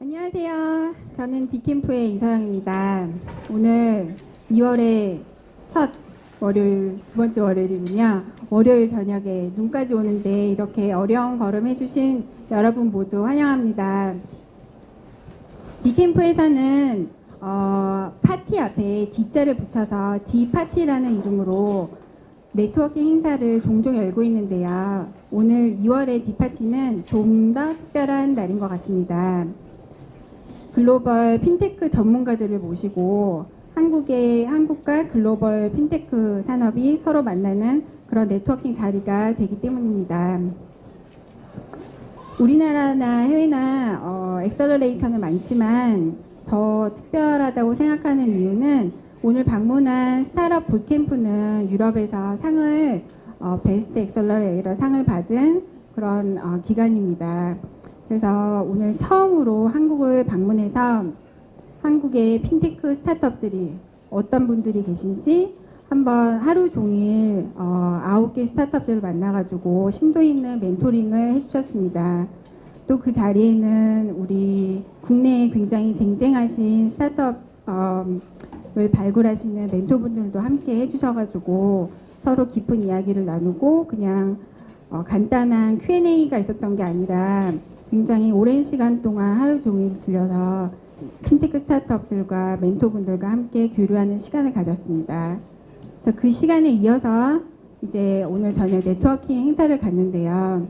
안녕하세요. 저는 디캠프의 이서영입니다. 오늘 2월의 첫 월요일, 두 번째 월요일이군요. 월요일 저녁에 눈까지 오는데 이렇게 어려운 걸음 해주신 여러분 모두 환영합니다. 디캠프에서는 파티 앞에 D자를 붙여서 D파티라는 이름으로 네트워킹 행사를 종종 열고 있는데요. 오늘 2월의 D파티는 좀 더 특별한 날인 것 같습니다. 글로벌 핀테크 전문가들을 모시고 한국과 글로벌 핀테크 산업이 서로 만나는 그런 네트워킹 자리가 되기 때문입니다. 우리나라나 해외나 엑셀러레이터는 많지만 더 특별하다고 생각하는 이유는 오늘 방문한 스타트업 붓캠프는 유럽에서 상을 베스트 엑셀러레이터 상을 받은 그런 기관입니다. 그래서 오늘 처음으로 한국을 방문해서 한국의 핀테크 스타트업들이 어떤 분들이 계신지 한번 하루 종일 9개 스타트업들을 만나가지고 심도 있는 멘토링을 해주셨습니다. 또 그 자리에는 우리 국내에 굉장히 쟁쟁하신 스타트업을 발굴하시는 멘토분들도 함께 해주셔가지고 서로 깊은 이야기를 나누고 그냥 간단한 Q&A가 있었던 게 아니라 굉장히 오랜 시간 동안 하루 종일 들려서 핀테크 스타트업들과 멘토분들과 함께 교류하는 시간을 가졌습니다. 그래서 그 시간에 이어서 이제 오늘 저녁 네트워킹 행사를 갔는데요.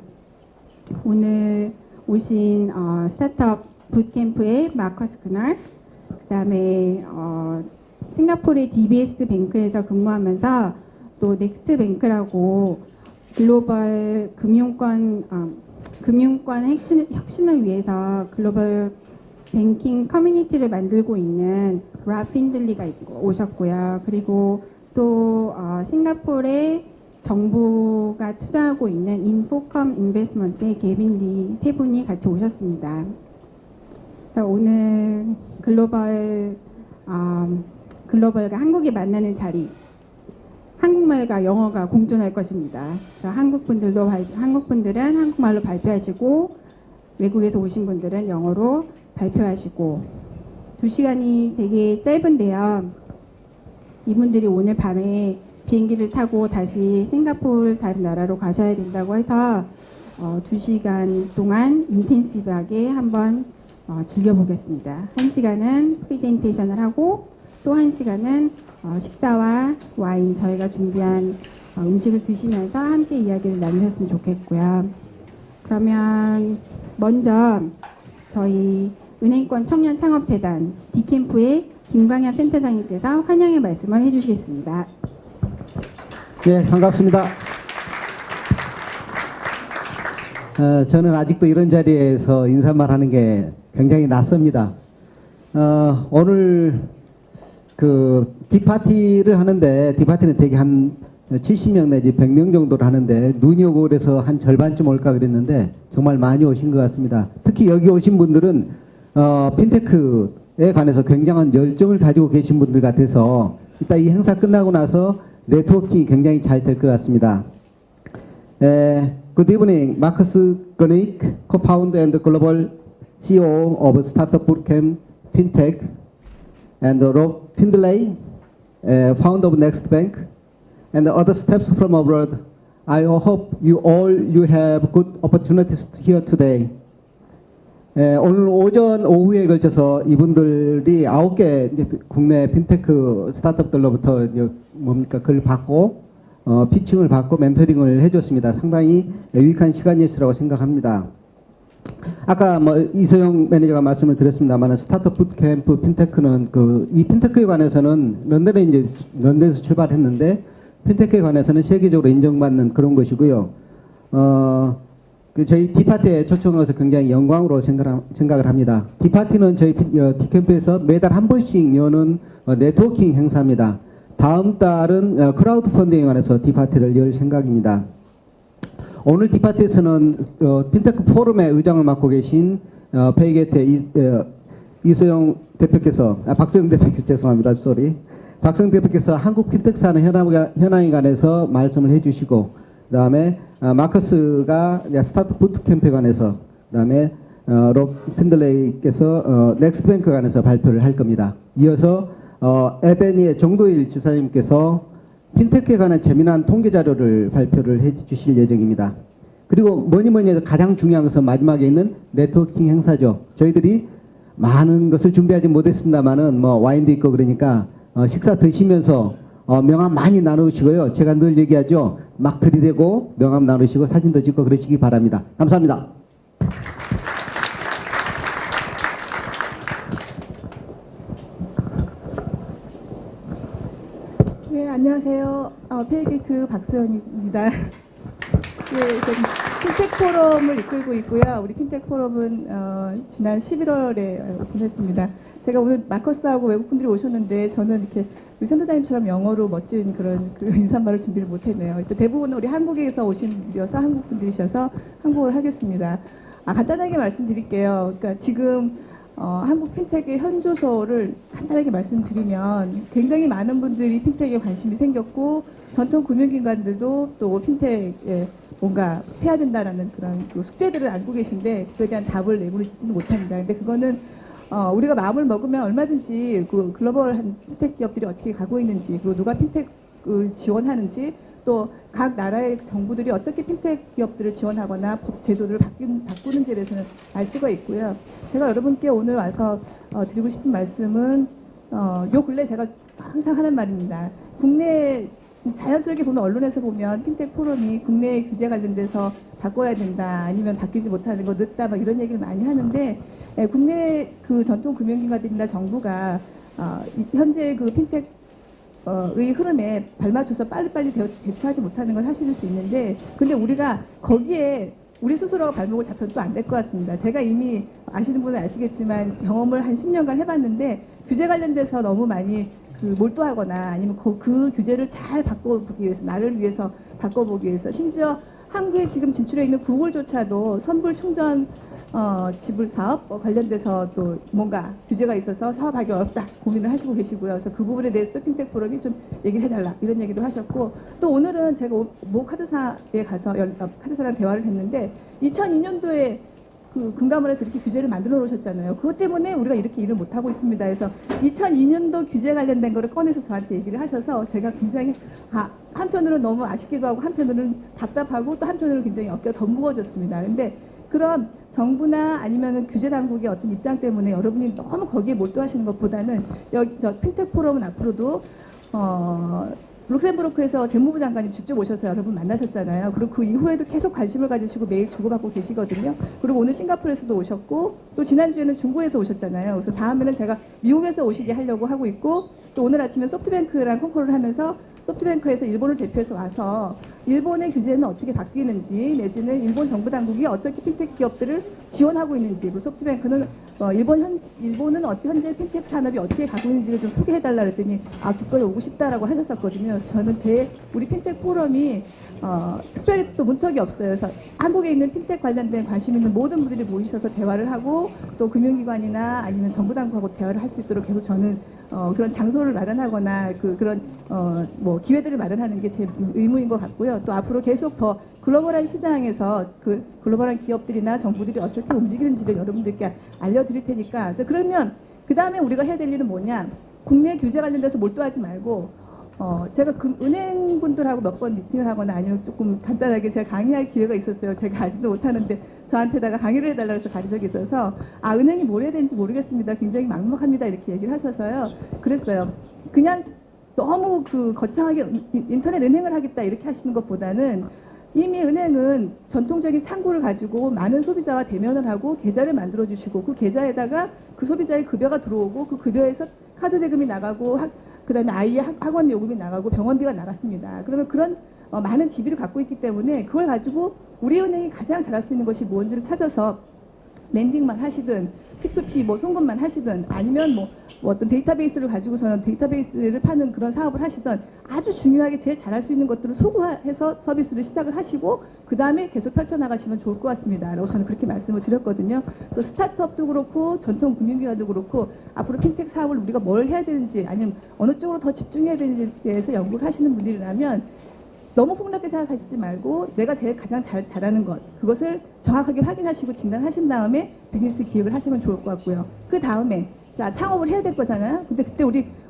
오늘 오신 스타트업 붓캠프의 마커스 그날, 그 다음에 싱가포르의 DBS 뱅크에서 근무하면서 또 넥스트 뱅크라고 글로벌 금융권 혁신을 위해서 글로벌 뱅킹 커뮤니티를 만들고 있는 랍 핀들리가 오셨고요. 그리고 또 싱가포르의 정부가 투자하고 있는 인포컴 인베스먼트의 게빈 리 세 분이 같이 오셨습니다. 오늘 글로벌과 한국이 만나는 자리, 한국말과 영어가 공존할 것입니다. 한국 분들은 한국말로 발표하시고 외국에서 오신 분들은 영어로 발표하시고 2시간이 되게 짧은데요. 이분들이 오늘 밤에 비행기를 타고 다시 싱가포르 다른 나라로 가셔야 된다고 해서 2시간 동안 인텐시브하게 한번 즐겨보겠습니다. 1시간은 프레젠테이션을 하고 또 1시간은 식사와 와인 저희가 준비한 음식을 드시면서 함께 이야기를 나누셨으면 좋겠고요. 그러면 먼저 저희 은행권 청년창업재단 디캠프의 김광현 센터장님께서 환영의 말씀을 해주시겠습니다. 네, 반갑습니다. 저는 아직도 이런 자리에서 인사말 하는 게 굉장히 낯섭니다. 오늘 그 디파티를 하는데 디파티는 대개 한 70명 내지 100명 정도를 하는데 눈이 오고 그래서 한 절반쯤 올까 그랬는데 정말 많이 오신 것 같습니다. 특히 여기 오신 분들은 핀테크에 관해서 굉장한 열정을 가지고 계신 분들 같아서 이따 이 행사 끝나고 나서 네트워킹이 굉장히 잘 될 것 같습니다. Good evening, Marcus Gonik, co-founder and global CEO of Startup Bootcamp Fintech, and Rob Findlay, founder of Next Bank, and other steps from abroad. I hope you have good opportunities here today. 오늘 오전 오후에 걸쳐서 이분들이 9개 국내 핀테크 스타트업들로부터 글 받고 피칭을 받고 멘토링을 해줬습니다. 상당히 유익한 시간이었으라고 생각합니다. 아까 이소영 매니저가 말씀을 드렸습니다만 스타트업 붓캠프 핀테크는 이 핀테크에 관해서는 런던에서 출발했는데 핀테크에 관해서는 세계적으로 인정받는 그런 것이고요. 저희 디파티에 초청해서 굉장히 영광으로 생각을 합니다. 디파티는 저희 디캠프에서 매달 한 번씩 여는 네트워킹 행사입니다. 다음 달은 크라우드 펀딩에 관해서 디파티를 열 생각입니다. 오늘 디파티에서는 핀테크 포럼의 의장을 맡고 계신 페이게트의 이소영 대표께서 박소영 대표께서 죄송합니다. 쏘리. 박소영 대표께서 한국 핀테크 산업 현황에 관해서 말씀을 해주시고 그 다음에 마커스가 스타트 부트캠프에 관해서 그 다음에 롭 핀들레이께서 넥스트뱅크에 관해서 발표를 할 겁니다. 이어서 에베니의 정도일 지사님께서 핀테크에 관한 재미난 통계 자료를 발표를 해 주실 예정입니다. 그리고 뭐니 해도 가장 중요한 것은 마지막에 있는 네트워킹 행사죠. 저희들이 많은 것을 준비하지 못했습니다만은 뭐 와인도 있고 그러니까 식사 드시면서 명함 많이 나누시고요. 제가 늘 얘기하죠. 막 들이대고 명함 나누시고 사진도 찍고 그러시기 바랍니다. 감사합니다. 네, 안녕하세요. 페이게이트 박수연입니다. 네, 저는 핀텍 포럼을 이끌고 있고요. 우리 핀텍 포럼은 지난 11월에 오픈했습니다. 제가 오늘 마커스하고 외국분들이 오셨는데 저는 이렇게 우리 센터장님처럼 영어로 멋진 그런 인사말을 준비를 못했네요. 대부분 우리 한국에서 오신 분이어서 한국 분들이셔서 한국어를 하겠습니다. 간단하게 말씀드릴게요. 그러니까 지금 한국 핀텍의 현주소를 간단하게 말씀드리면 굉장히 많은 분들이 핀텍에 관심이 생겼고 전통 금융기관들도 또 핀텍에 뭔가 해야 된다라는 그런 그 숙제들을 안고 계신데 그에 대한 답을 내보내지는 못합니다. 근데 그거는 우리가 마음을 먹으면 얼마든지 그 글로벌한 핀텍 기업들이 어떻게 가고 있는지 그리고 누가 핀텍을 지원하는지 또 각 나라의 정부들이 어떻게 핀텍 기업들을 지원하거나 법 제도를 바꾸는지에 대해서는 알 수가 있고요. 제가 여러분께 오늘 와서 드리고 싶은 말씀은 요 근래 제가 항상 하는 말입니다. 국내 자연스럽게 보면 언론에서 보면 핀텍 포럼이 국내 규제 관련돼서 바꿔야 된다 아니면 바뀌지 못하는 거 늦다 막 이런 얘기를 많이 하는데 국내 그 전통 금융기관들이나 정부가 현재 그 핀텍 의 흐름에 발맞춰서 빨리빨리 대처하지 못하는 건 사실일 수 있는데 근데 우리가 거기에 우리 스스로가 발목을 잡혀도 또 안 될 것 같습니다. 제가 이미 아시는 분은 아시겠지만 경험을 한 10년간 해봤는데 규제 관련돼서 너무 많이 몰두하거나 아니면 그 규제를 잘 바꿔보기 위해서 나를 위해서 바꿔보기 위해서 심지어 한국에 지금 진출해 있는 구글조차도 선불 충전 지불 사업 관련돼서 또 뭔가 규제가 있어서 사업하기 어렵다 고민을 하시고 계시고요. 그래서 그 부분에 대해서 핀텍 포럼이 좀 얘기를 해달라 이런 얘기도 하셨고 또 오늘은 제가 모 카드사에 가서 카드사랑 대화를 했는데 2002년도에 그 금감원에서 이렇게 규제를 만들어 놓으셨잖아요. 그것 때문에 우리가 이렇게 일을 못하고 있습니다. 그래서 2002년도 규제 관련된 거를 꺼내서 저한테 얘기를 하셔서 제가 굉장히 한편으로는 너무 아쉽기도 하고 한편으로는 답답하고 또 한편으로는 굉장히 어깨가 더 무거워졌습니다. 근데 그런 정부나 아니면 규제 당국의 어떤 입장 때문에 여러분이 너무 거기에 몰두하시는 것보다는 저 핀텍 포럼은 앞으로도 룩셈부르크에서 재무부 장관님 직접 오셔서 여러분 만나셨잖아요. 그리고 그 이후에도 계속 관심을 가지시고 매일 주고받고 계시거든요. 그리고 오늘 싱가포르에서도 오셨고 또 지난주에는 중국에서 오셨잖아요. 그래서 다음에는 제가 미국에서 오시게 하려고 하고 있고 또 오늘 아침에 소프트뱅크랑 콩콜을 하면서 소프트뱅크에서 일본을 대표해서 와서 일본의 규제는 어떻게 바뀌는지 내지는 일본 정부 당국이 어떻게 핀텍 기업들을 지원하고 있는지 그리고 소프트뱅크는 일본은 현재 핀텍 산업이 어떻게 가고 있는지를 좀 소개해달라 그랬더니 기꺼이 오고 싶다라고 하셨었거든요. 저는 우리 핀텍 포럼이 특별히 또 문턱이 없어요. 그래서 한국에 있는 핀텍 관련된 관심 있는 모든 분들이 모이셔서 대화를 하고 또 금융기관이나 아니면 정부 당국하고 대화를 할 수 있도록 계속 저는 그런 장소를 마련하거나 그런 기회들을 마련하는 게 제 의무인 것 같고요. 또 앞으로 계속 더 글로벌한 시장에서 그 글로벌한 기업들이나 정부들이 어떻게 움직이는지를 여러분들께 알려드릴 테니까 그러면 그 다음에 우리가 해야 될 일은 뭐냐? 국내 규제 관련돼서 몰두하지 말고 제가 은행분들하고 몇 번 미팅을 하거나 아니면 조금 간단하게 제가 강의할 기회가 있었어요. 제가 아직도 못하는데 저한테다가 강의를 해달라고 해서 가진 적이 있어서 은행이 뭘 해야 되는지 모르겠습니다. 굉장히 막막합니다. 이렇게 얘기를 하셔서요. 그랬어요. 그냥 너무 거창하게 인터넷 은행을 하겠다 이렇게 하시는 것보다는 이미 은행은 전통적인 창구를 가지고 많은 소비자와 대면을 하고 계좌를 만들어 주시고 그 계좌에다가 그 소비자의 급여가 들어오고 그 급여에서 카드 대금이 나가고 그 다음에 아이의 학원 요금이 나가고 병원비가 나갔습니다. 그러면 그런 많은 DB를 갖고 있기 때문에 그걸 가지고 우리 은행이 가장 잘할 수 있는 것이 뭔지를 찾아서 랜딩만 하시든 P2P 송금만 하시든 아니면 어떤 데이터베이스를 가지고서는 데이터베이스를 파는 그런 사업을 하시든 아주 중요하게 제일 잘할 수 있는 것들을 소구해서 서비스를 시작을 하시고 그 다음에 계속 펼쳐나가시면 좋을 것 같습니다. 라고 저는 그렇게 말씀을 드렸거든요. 그래서 스타트업도 그렇고 전통 금융기관도 그렇고 앞으로 핀텍 사업을 우리가 뭘 해야 되는지 아니면 어느 쪽으로 더 집중해야 되는지에 대해서 연구를 하시는 분들이라면 너무 폭넓게 생각하시지 말고 내가 제일 가장 잘하는 것 그것을 정확하게 확인하시고 진단하신 다음에 비즈니스 기획을 하시면 좋을 것 같고요. 그 다음에 자 창업을 해야 될 거잖아요. 근데 그때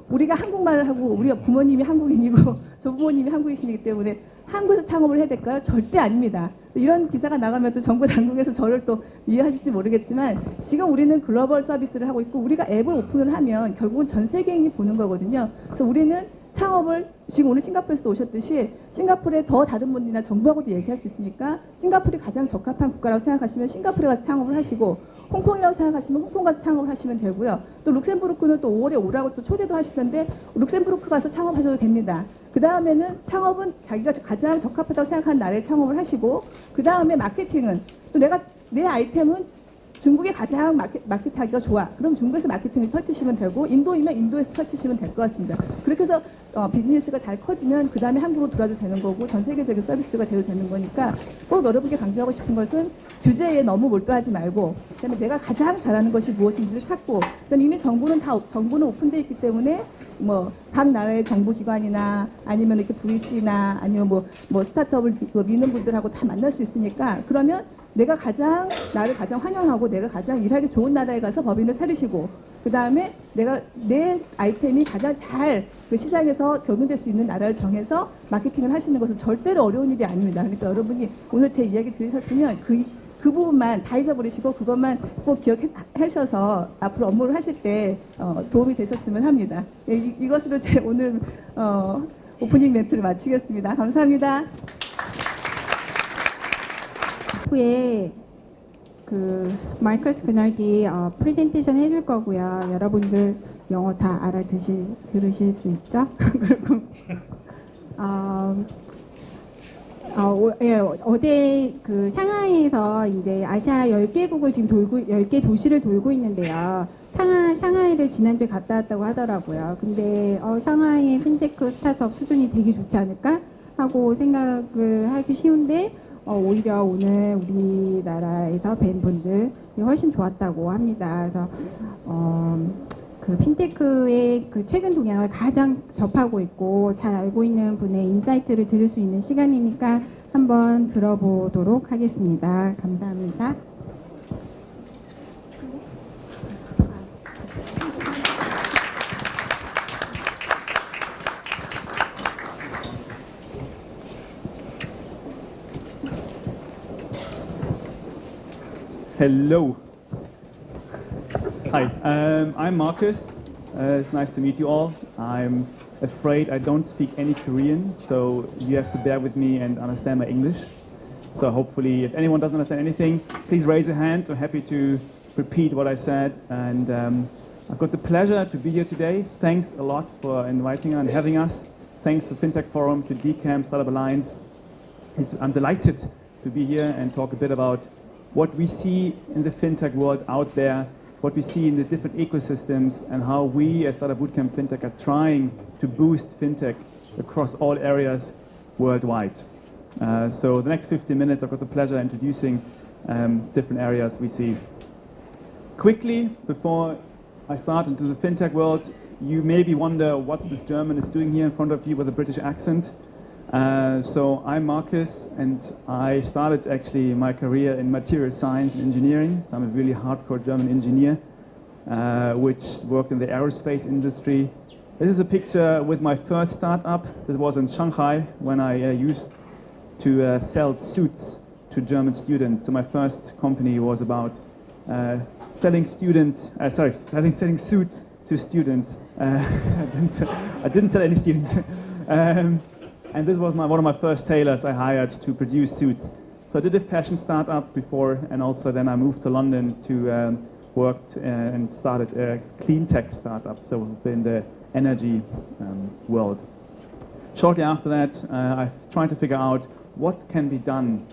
우리가 한국말을 하고 우리 부모님이 한국인이고 저 부모님이 한국이시기 때문에 한국에서 창업을 해야 될까요? 절대 아닙니다. 이런 기사가 나가면 또 정부 당국에서 저를 또 이해하실지 모르겠지만 지금 우리는 글로벌 서비스를 하고 있고 우리가 앱을 오픈을 하면 결국은 전 세계인이 보는 거거든요. 그래서 우리는 창업을 지금 오늘 싱가포르에서도 오셨듯이 싱가포르에 더 다른 분들이나 정부하고도 얘기할 수 있으니까 싱가포르이 가장 적합한 국가라고 생각하시면 싱가포르에 가서 창업을 하시고 홍콩이라고 생각하시면 홍콩 가서 창업을 하시면 되고요. 또 룩셈부르크는 또 5월에 오라고 또 초대도 하시던데 룩셈부르크 가서 창업하셔도 됩니다. 그 다음에는 창업은 자기가 가장 적합하다고 생각하는 나라에 창업을 하시고 그 다음에 마케팅은 또 내 아이템은 중국에 가장 마켓하기가 좋아. 그럼 중국에서 마케팅을 펼치시면 되고 인도이면 인도에서 펼치시면 될 것 같습니다. 그렇게 해서 비즈니스가 잘 커지면 그 다음에 한국으로 돌아도 되는 거고 전 세계적인 서비스가 돼도 되는 거니까 꼭 여러분께 강조하고 싶은 것은 규제에 너무 몰두하지 말고 그다음에 내가 가장 잘하는 것이 무엇인지를 찾고 그다음에 이미 정부는 오픈되어 있기 때문에 뭐 각 나라의 정부기관이나 아니면 이렇게 VC나 아니면 뭐 스타트업을 미는 분들하고 다 만날 수 있으니까 그러면 나를 가장 환영하고 내가 가장 일하기 좋은 나라에 가서 법인을 차리시고 그 다음에 내 아이템이 가장 잘 그 시장에서 적용될 수 있는 나라를 정해서 마케팅을 하시는 것은 절대로 어려운 일이 아닙니다. 그러니까 여러분이 오늘 제 이야기 들으셨으면 그 부분만 다 잊어버리시고 그것만 꼭 기억하셔서 앞으로 업무를 하실 때 도움이 되셨으면 합니다. 예, 이것으로 제 오늘 오프닝 멘트를 마치겠습니다. 감사합니다. 후에 그 마이커스 그날기 프레젠테이션 해줄 거고요. 여러분들 영어 다 들으실 수 있죠? 그리고 어제 그 샹하이에서 이제 아시아 10개국을 지금 10개 도시를 돌고 있는데요. 샹하이를 지난주에 갔다 왔다고 하더라고요. 근데 샹하이의 핀테크 스타트업 수준이 되게 좋지 않을까 하고 생각을 하기 쉬운데 오히려 오늘 우리나라에서 뵌 분들이 훨씬 좋았다고 합니다. 그래서 그 핀테크의 그 최근 동향을 가장 접하고 있고 잘 알고 있는 분의 인사이트를 들을 수 있는 시간이니까 한번 들어보도록 하겠습니다. 감사합니다. Hello. Hi, I'm Marcus. It's nice to meet you all. I'm afraid I don't speak any Korean, so you have to bear with me and understand my English. So hopefully, if anyone doesn't understand anything, please raise a hand. I'm happy to repeat what I said. And I've got the pleasure to be here today. Thanks a lot for inviting and having us. Thanks to FinTech Forum, to DCAM, Startup Alliance. I'm delighted to be here and talk a bit about what we see in the FinTech world out there, what we see in the different ecosystems, and how we as Startup Bootcamp FinTech are trying to boost FinTech across all areas worldwide. So the next 15 minutes, I've got the pleasure of introducing different areas we see. Quickly, before I start into the FinTech world, you maybe wonder what this German is doing here in front of you with a British accent. So I'm Marcus, and I started actually my career in material science and engineering. So I'm a really hardcore German engineer, which worked in the aerospace industry. This is a picture with my first startup. This was in Shanghai when I used to sell suits to German students. So my first company was about selling suits to students. I didn't sell any students. And this was one of my first tailors I hired to produce suits. So I did a fashion startup before, and also then I moved to London to work and started a clean tech startup, so in the energy world. Shortly after that, I tried to figure out what can be done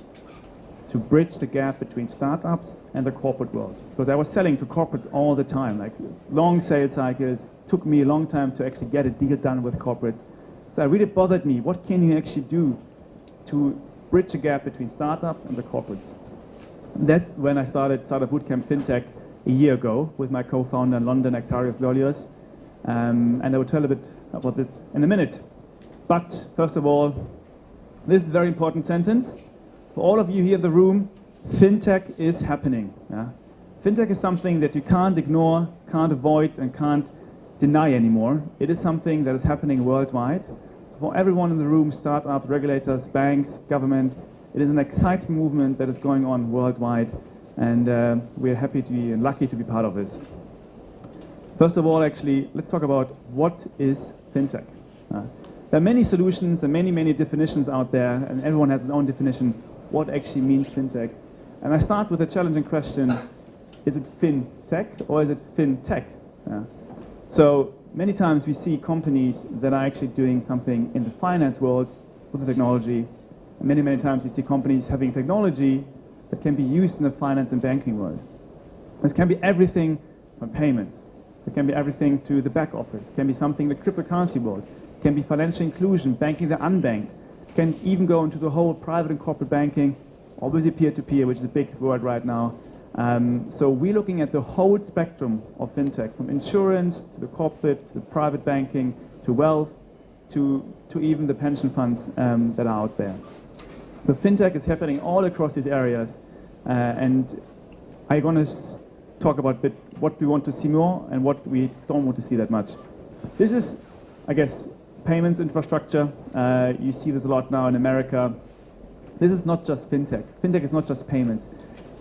to bridge the gap between startups and the corporate world. Because I was selling to corporates all the time, like long sales cycles, took me a long time to actually get a deal done with corporates. So it really bothered me, what can you actually do to bridge the gap between startups and the corporates? And that's when I started Startup Bootcamp FinTech a year ago with my co-founder in London, Actarius Lolios. And I will tell a bit about it in a minute. But first of all, This is a very important sentence. For all of you here in the room, fintech is happening. Yeah? Fintech is something that you can't ignore, can't avoid, and can't deny anymore. It is something that is happening worldwide. For everyone in the room, startups, regulators, banks, government, it is an exciting movement that is going on worldwide, and we're happy to be and lucky to be part of this. First of all, actually, let's talk about what is fintech. There are many solutions and many definitions out there, and everyone has their own definition what actually means fintech. And I start with a challenging question: is it fintech or is it fintech? So many times we see companies that are actually doing something in the finance world with the technology. And many times we see companies having technology that can be used in the finance and banking world. This can be everything from payments. It can be everything to the back office. It can be something in the cryptocurrency world. It can be financial inclusion, banking the unbanked. It can even go into the whole private and corporate banking, obviously peer-to-peer, which is a big word right now. So we're looking at the whole spectrum of fintech, from insurance to the corporate, to the private banking, to wealth, to even the pension funds that are out there. So fintech is happening all across these areas, and I'm going to talk about a bit what we want to see more and what we don't want to see that much. This is, I guess, payments infrastructure. You see this a lot now in America. This is not just fintech. Fintech is not just payments.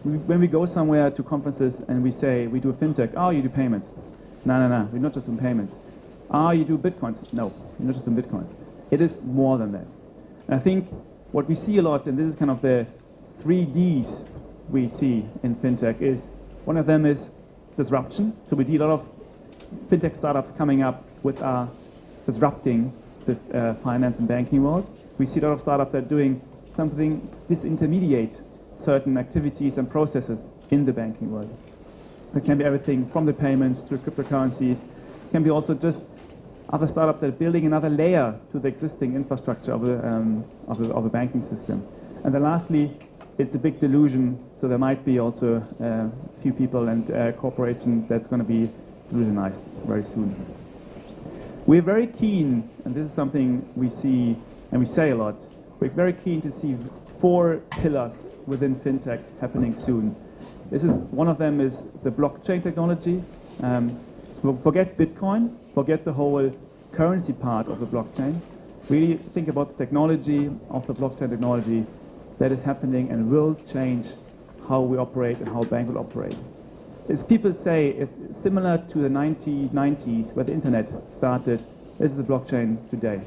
When we go somewhere to conferences and we say we do fintech, oh, you do payments. No, we're not just doing payments. Oh, you do bitcoins. No, we're not just doing bitcoins. It is more than that. And I think what we see a lot, and this is kind of the 3Ds we see in fintech, is one of them is disruption. So we see a lot of fintech startups coming up with disrupting the finance and banking world. We see a lot of startups that are doing something disintermediate certain activities and processes in the banking world. It can be everything from the payments to cryptocurrencies. It can be also just other startups that are building another layer to the existing infrastructure of the banking system. And then lastly, it's a big delusion, so there might be also a few people and corporations that's going to be delusionized very soon. We're very keen, and this is something we see and we say a lot, we're very keen to see 4 pillars within fintech happening soon. One of them is the blockchain technology. So forget Bitcoin, forget the whole currency part of the blockchain. Really think about the technology of the blockchain technology that is happening and will change how we operate and how banks will operate. As people say, it's similar to the 1990s where the internet started. This is the blockchain today.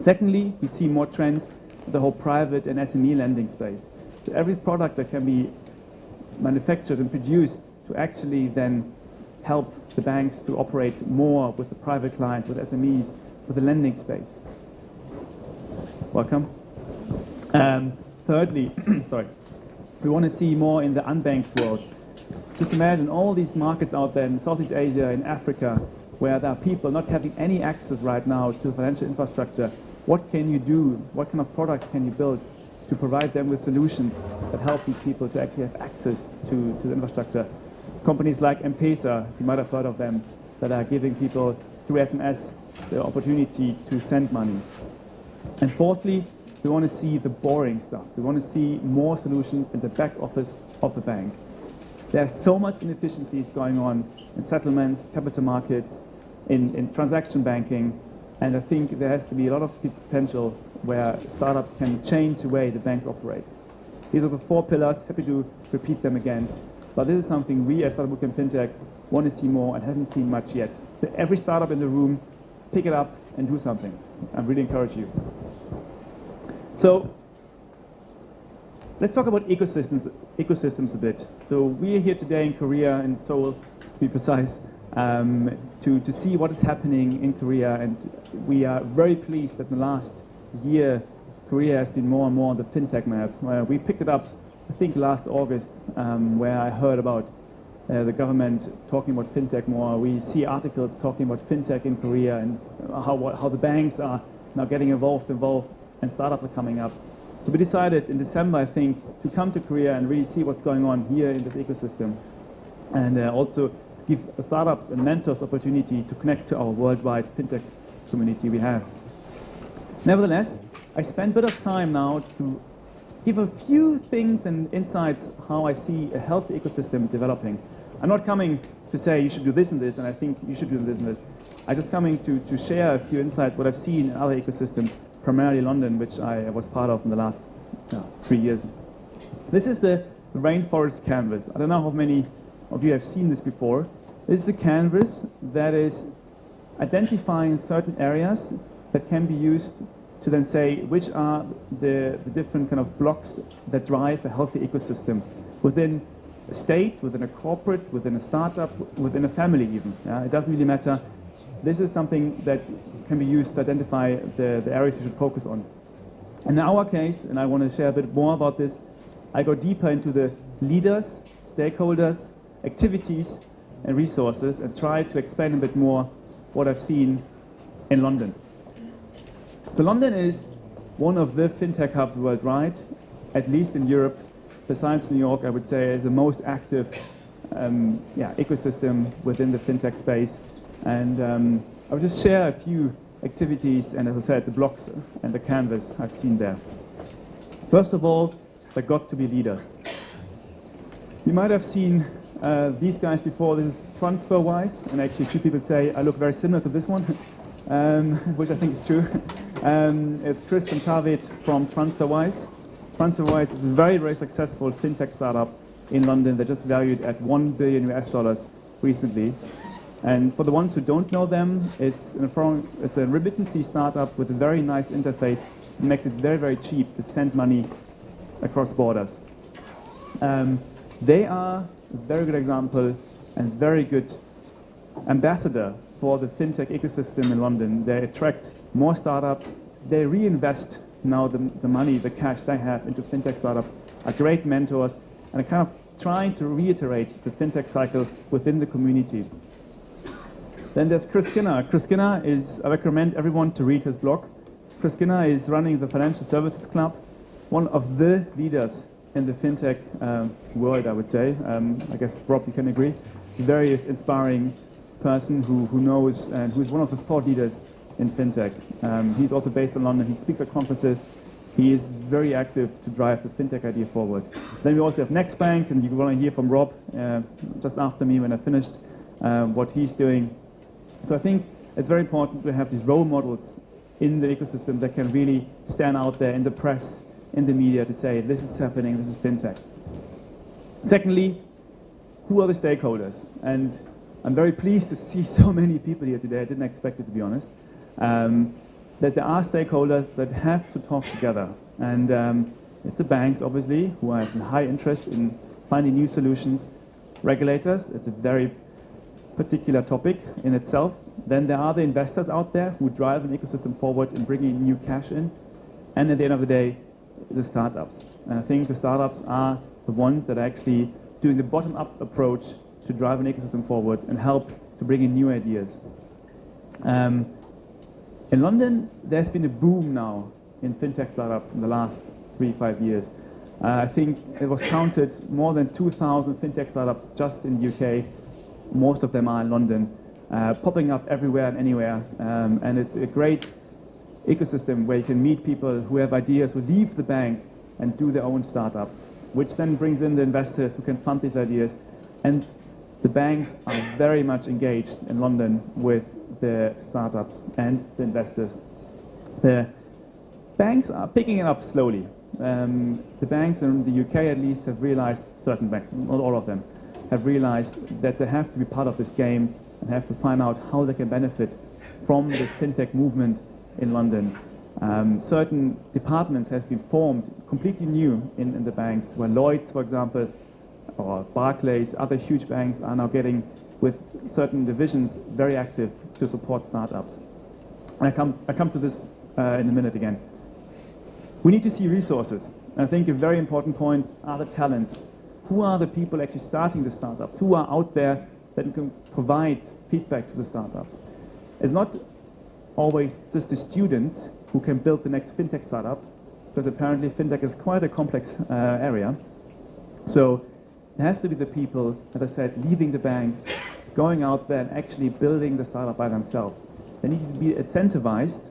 Secondly, we see more trends in the whole private and SME lending space. So every product that can be manufactured and produced to actually then help the banks to operate more with the private clients, with SMEs, with the lending space. Welcome. Thirdly, we want to see more in the unbanked world. Just imagine all these markets out there in Southeast Asia, in Africa, where there are people not having any access right now to financial infrastructure. What can you do? What kind of products can you build to provide them with solutions that help these people to actually have access to the infrastructure? Companies like M-Pesa, you might have heard of them, that are giving people through SMS the opportunity to send money. And fourthly, we want to see the boring stuff. We want to see more solutions in the back office of the bank. There's so much inefficiencies going on in settlements, capital markets, in transaction banking, and I think there has to be a lot of potential where startups can change the way the banks operate. These are the 4 pillars. Happy to repeat them again. But this is something we as Startup Bootcamp Fintech want to see more and haven't seen much yet. So every startup in the room, pick it up and do something. I really encourage you. So let's talk about ecosystems a bit. So we are here today in Korea, in Seoul, to be precise, to see what is happening in Korea, and we are very pleased that in the last year Korea has been more and more on the fintech map. We picked it up, I think, last August, where I heard about the government talking about fintech more. We see articles talking about fintech in Korea and how the banks are now getting involved, and startups are coming up. So we decided in December, I think, to come to Korea and really see what's going on here in this ecosystem, and also give startups and mentors opportunity to connect to our worldwide fintech community we have. Nevertheless, I spend a bit of time now to give a few things and insights how I see a healthy ecosystem developing. I'm not coming to say you should do this and this, and I think you should do this and this. I'm just coming to share a few insights, what I've seen in other ecosystems, primarily London, which I was part of in the last 3 years. This is the rainforest canvas. I don't know how many of you have seen this before. This is a canvas that is identifying certain areas that can be used to then say which are the different kind of blocks that drive a healthy ecosystem within a state, within a corporate, within a startup, within a family even. It doesn't really matter. This is something that can be used to identify the areas you should focus on. In our case, and I want to share a bit more about this, I go deeper into the leaders, stakeholders, activities, and resources, and try to explain a bit more what I've seen in London. So London is one of the fintech hubs worldwide, at least in Europe. Besides New York, I would say is the most active ecosystem within the fintech space. And I will just share a few activities and, as I said, the blocks and the canvas I've seen there. First of all, there got to be leaders. You might have seen these guys before. This is TransferWise, and actually a few people say I look very similar to this one, which I think is true. It's Chris and Tavit from TransferWise. TransferWise is a very, very successful fintech startup in London. They're just valued at $1 billion US recently. And for the ones who don't know them, it's a remittancy startup with a very nice interface. It makes it very, very cheap to send money across borders. They are a very good example and very good ambassador for the fintech ecosystem in London. They attract more startups. They reinvest now the money, the cash they have into fintech startups, are great mentors, and are kind of trying to reiterate the fintech cycle within the community. Then there's Chris Skinner. Chris Skinner is, I recommend everyone to read his blog. Chris Skinner is running the Financial Services Club, one of the leaders in the fintech world, I would say. I guess, Rob, you can agree. Very inspiring person who knows and who's one of the thought leaders in fintech. He's also based in London. He speaks at conferences. He is very active to drive the fintech idea forward. Then we also have Nextbank, and you want to hear from Rob just after me when I finished what he's doing. So I think it's very important to have these role models in the ecosystem that can really stand out there in the press, in the media to say, this is happening, this is fintech. Secondly, who are the stakeholders? And I'm very pleased to see so many people here today. I didn't expect it, to be honest. That there are stakeholders that have to talk together. And it's the banks, obviously, who have a high interest in finding new solutions. Regulators, it's a very particular topic in itself. Then there are the investors out there who drive an ecosystem forward and bringing new cash in. And at the end of the day, the startups. And I think the startups are the ones that are actually doing the bottom-up approach to drive an ecosystem forward and help to bring in new ideas. In London, there's been a boom now in fintech startups in the last 3-5 years. I think it was counted more than 2,000 fintech startups just in the UK. Most of them are in London, popping up everywhere and anywhere. And it's a great ecosystem where you can meet people who have ideas, who leave the bank and do their own startup, which then brings in the investors who can fund these ideas. And the banks are very much engaged in London with the startups and the investors. The banks are picking it up slowly. The banks in the UK at least have realized, certain banks, not all of them, have realized that they have to be part of this game and have to find out how they can benefit from this fintech movement in London. Certain departments have been formed completely new in the banks, where Lloyds, for example, or Barclays, other huge banks are now getting with certain divisions very active to support startups. And I come to this in a minute again. We need to see resources. And I think a very important point are the talents. Who are the people actually starting the startups? Who are out there that can provide feedback to the startups? It's not always just the students who can build the next fintech startup, because apparently fintech is quite a complex area. So it has to be the people, as I said, leaving the banks, going out there and actually building the startup by themselves. They need to be incentivized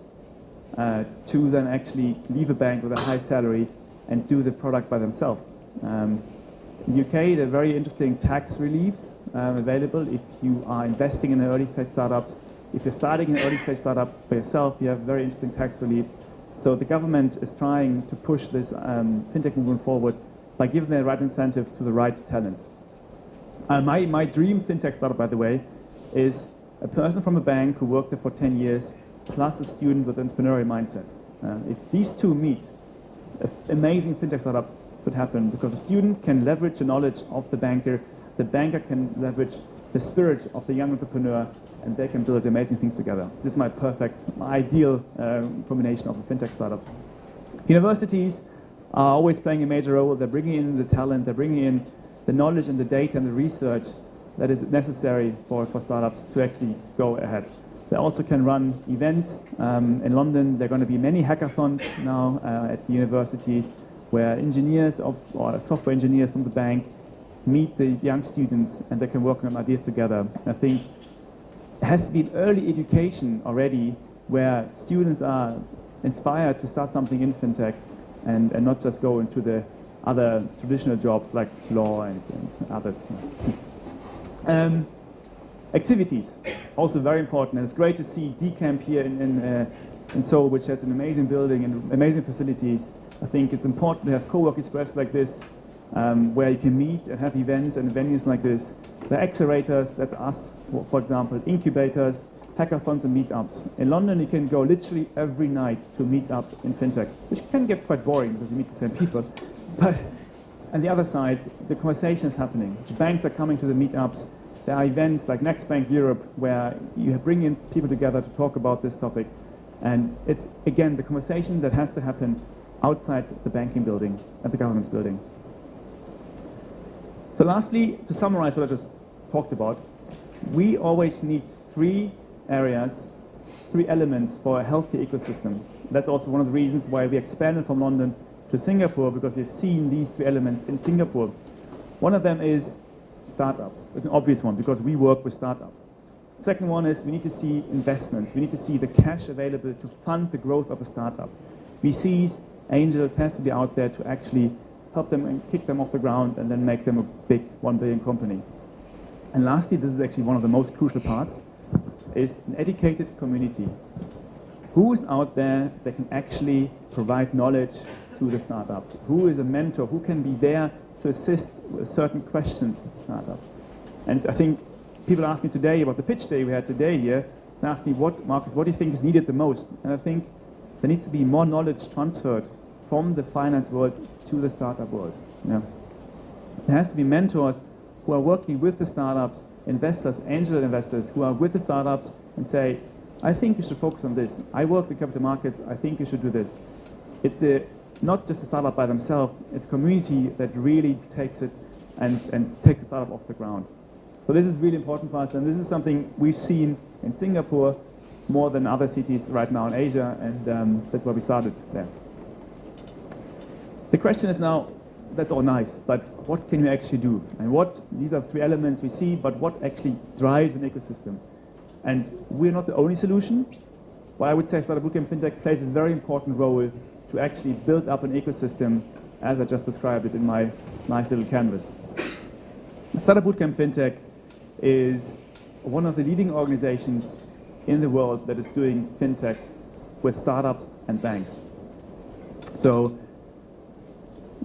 to then actually leave a bank with a high salary and do the product by themselves. In the UK, there are very interesting tax reliefs available if you are investing in early stage startups. If you're starting an early stage startup by yourself, you have very interesting tax relief. So the government is trying to push this fintech movement forward by giving the right incentives to the right talents. My dream fintech startup, by the way, is a person from a bank who worked there for 10 years plus a student with entrepreneurial mindset. If these two meet, an amazing fintech startup could happen because the student can leverage the knowledge of the banker can leverage the spirit of the young entrepreneur, and they can build amazing things together. This is my ideal combination of a fintech startup. Universities are always playing a major role. They're bringing in the talent, they're bringing in the knowledge and the data and the research that is necessary for startups to actually go ahead. They also can run events. In London, there are going to be many hackathons now at the universities where engineers or software engineers from the bank meet the young students and they can work on ideas together. I think it has to be an early education already where students are inspired to start something in fintech and not just go into the other traditional jobs like law and others. Activities, also very important. And it's great to see DCamp here in Seoul, which has an amazing building and amazing facilities. I think it's important to have co-working spaces like this, where you can meet and have events and venues like this. The accelerators, that's us, for example, incubators, hackathons and meetups. In London, you can go literally every night to meetups in fintech, which can get quite boring because you meet the same people. But on the other side, the conversation is happening. The banks are coming to the meetups. There are events like Next Bank Europe where you bring in people together to talk about this topic. And it's, again, the conversation that has to happen outside the banking building and the government's building. So lastly, to summarize what I just talked about, we always need three elements for a healthy ecosystem. That's also one of the reasons why we expanded from London to Singapore, because we've seen these three elements in Singapore. One of them is startups. It's an obvious one because we work with startups. Second one is we need to see investments. We need to see the cash available to fund the growth of a startup. VCs, angels has to be out there to actually help them and kick them off the ground and then make them a big 1 billion company. And lastly, this is actually one of the most crucial parts, is an educated community. Who is out there that can actually provide knowledge to the startups? Who is a mentor? Who can be there to assist with certain questions of the startup? And I think people asked me today about the pitch day we had today here. They asked me, Marcus, what do you think is needed the most? And I think there needs to be more knowledge transferred from the finance world to the startup world. Yeah. There has to be mentors who are working with the startups, investors, angel investors, who are with the startups and say, I think you should focus on this. I work with capital markets. I think you should do this. It's not just a startup by themselves. It's a community that really takes it and takes the startup off the ground. So this is really important for us, and this is something we've seen in Singapore more than other cities right now in Asia, and that's why we started there. The question is now, that's all nice, but what can you actually do? And these are three elements we see, but what actually drives an ecosystem? And we're not the only solution, but I would say Startup Bootcamp Fintech plays a very important role to actually build up an ecosystem as I just described it in my nice little canvas. Startup Bootcamp Fintech is one of the leading organizations in the world that is doing fintech with startups and banks. So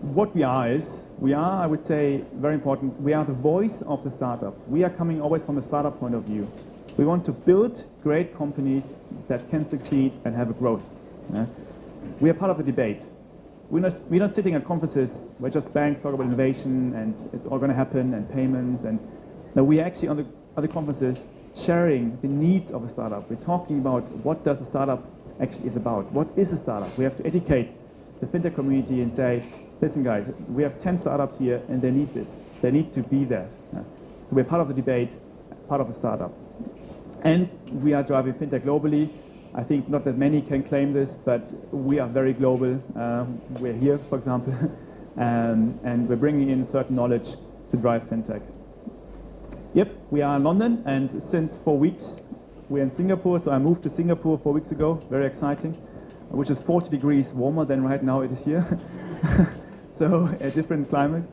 what we are, I would say, very important, we are the voice of the startups. We are coming always from the startup point of view. We want to build great companies that can succeed and have a growth. Yeah? We are part of the debate. We're not sitting at conferences where just banks talk about innovation and it's all going to happen and payments. And no, we're actually on the other conferences sharing the needs of a startup. We're talking about what does a startup actually is about. What is a startup? We have to educate the fintech community and say, listen guys, we have 10 startups here and they need this. They need to be there. Yeah. So we're part of the debate, part of a startup. And we are driving fintech globally. I think not that many can claim this, but we are very global. We're here, for example, and we're bringing in certain knowledge to drive fintech. Yep, we are in London, and since 4 weeks, we're in Singapore. So I moved to Singapore 4 weeks ago. Very exciting. which is 40 degrees warmer than right now it is here. So a different climate.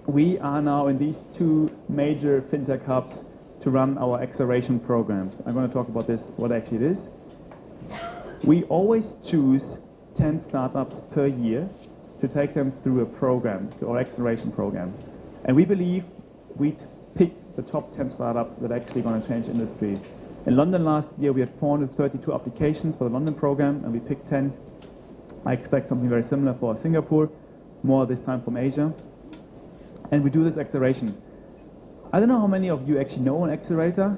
We are now in these two major fintech hubs to run our acceleration programs. I'm going to talk about this, what actually it is. We always choose 10 startups per year to take them through a program, to our acceleration program. And we believe we'd pick the top 10 startups that are actually going to change industry. In London last year, we had 432 applications for the London program, and we picked 10. I expect something very similar for Singapore, more this time from Asia. And we do this acceleration. I don't know how many of you actually know an accelerator.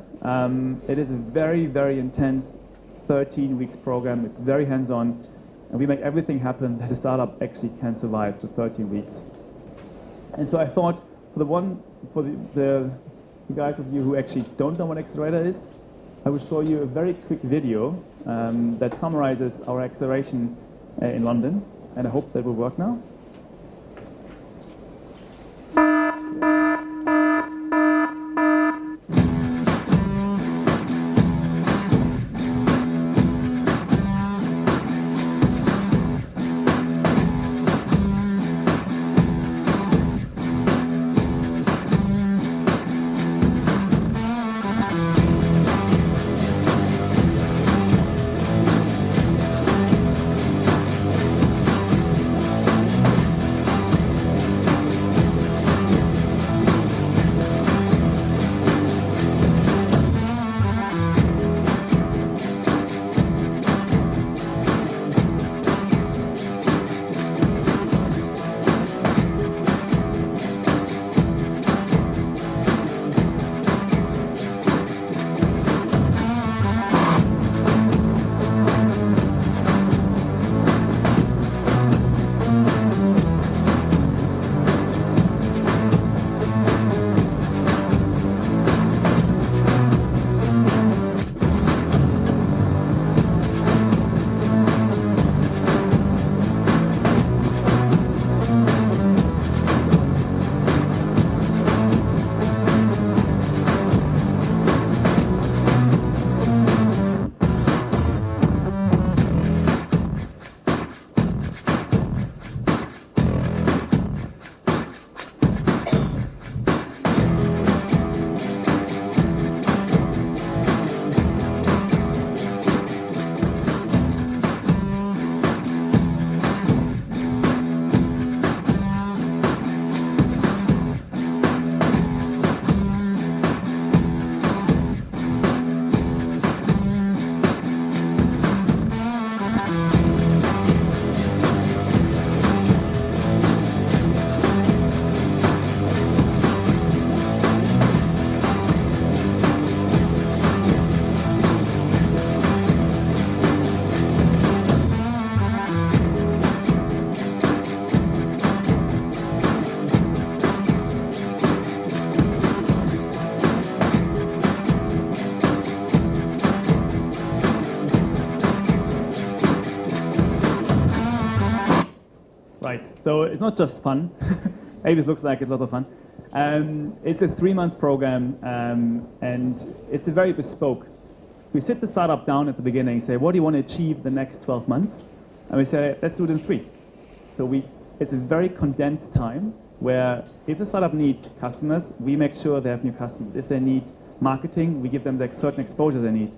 It is a very, very intense 13 weeks program. It's very hands-on, and we make everything happen that a startup actually can survive for 13 weeks. And so I thought, for the guys of you who actually don't know what accelerator is, I will show you a very quick video that summarizes our acceleration in London, and I hope that will work now. Right, so it's not just fun. Maybe it looks like it's a lot of fun. It's a 3-month program, and it's a very bespoke. We sit the startup down at the beginning and say, what do you want to achieve the next 12 months? And we say, let's do it in 3. So it's a very condensed time where if the startup needs customers, we make sure they have new customers. If they need marketing, we give them the certain exposure they need.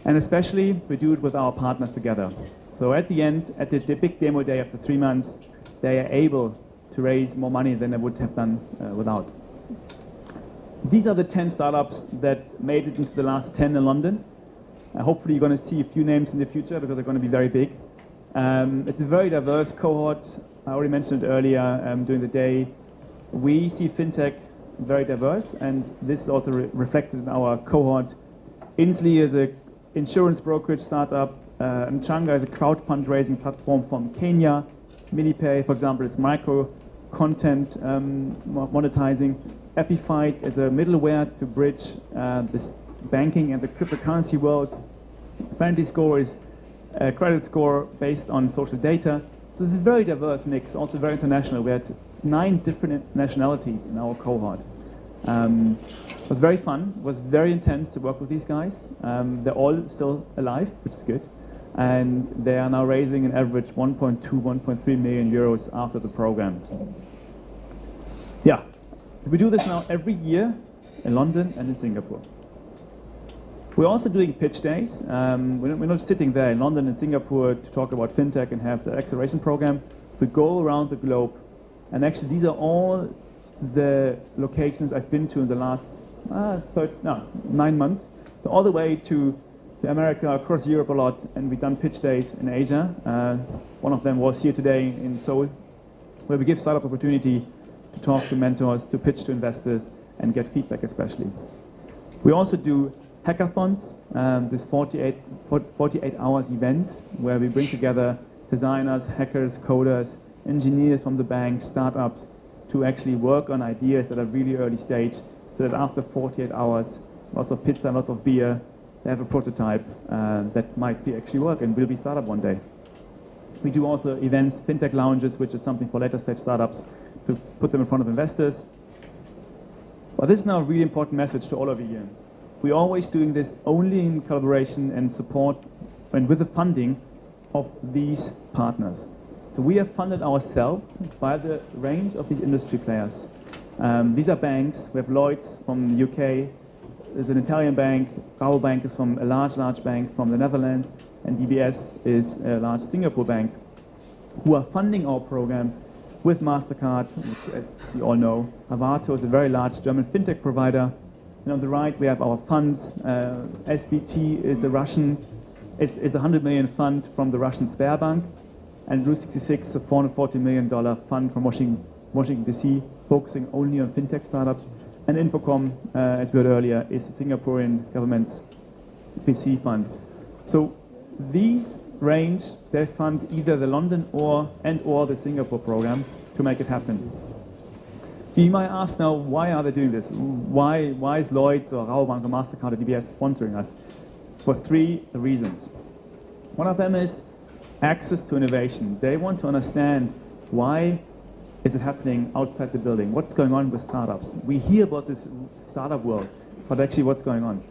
And especially, we do it with our partners together. So at the end, at the big demo day after 3 months, they are able to raise more money than they would have done without. These are the 10 startups that made it into the last 10 in London. Hopefully you're going to see a few names in the future because they're going to be very big. It's a very diverse cohort. I already mentioned it earlier during the day. We see fintech very diverse, and this is also reflected in our cohort. Inslee is an insurance brokerage startup. Mchanga is a crowd fundraising platform from Kenya. MiniPay, for example, is micro content monetizing. Epify is a middleware to bridge this banking and the cryptocurrency world. FamilyScore is a credit score based on social data. So it's a very diverse mix, also very international. We had 9 different nationalities in our cohort. It was very fun. It was very intense to work with these guys. They're all still alive, which is good. and they are now raising an average 1.2, 1.3 million euros after the program. Yeah, we do this now every year in London and in Singapore. We're also doing pitch days. We're not sitting there in London and Singapore to talk about fintech and have the acceleration program. We go around the globe, and actually these are all the locations I've been to in the last 9 months. So all the way to America, across Europe a lot, and we've done pitch days in Asia. One of them was here today in Seoul, where we give startup opportunity to talk to mentors, to pitch to investors, and get feedback especially. We also do hackathons, this 48 hours events, where we bring together designers, hackers, coders, engineers from the bank, startups, to actually work on ideas that are really early stage, so that after 48 hours, lots of pizza, lots of beer, they have a prototype that might be actually work and will be startup one day. We do also events, fintech lounges, which is something for later stage startups, to put them in front of investors. But this is now a really important message to all of you here. We're always doing this only in collaboration and support and with the funding of these partners. So we have funded ourselves by the range of these industry players. These are banks. We have Lloyds from the UK. There's an Italian bank. Rabobank is from a large bank from the Netherlands. And DBS is a large Singapore bank who are funding our program with MasterCard, which, as you all know. Avato is a very large German fintech provider. And on the right, we have our funds. SBT is a is a 100 million fund from the Russian Sberbank. And Route 66, a $440 million fund from Washington DC, focusing only on fintech startups. And Infocom, as we heard earlier, is the Singaporean government's VC fund. So these range, they fund either the London or the Singapore program to make it happen. So you might ask now, why are they doing this? Why is Lloyds or Rabobank or MasterCard or DBS sponsoring us? For 3 reasons. One of them is access to innovation. They want to understand why is it happening outside the building? What's going on with startups? We hear about this startup world, but actually what's going on?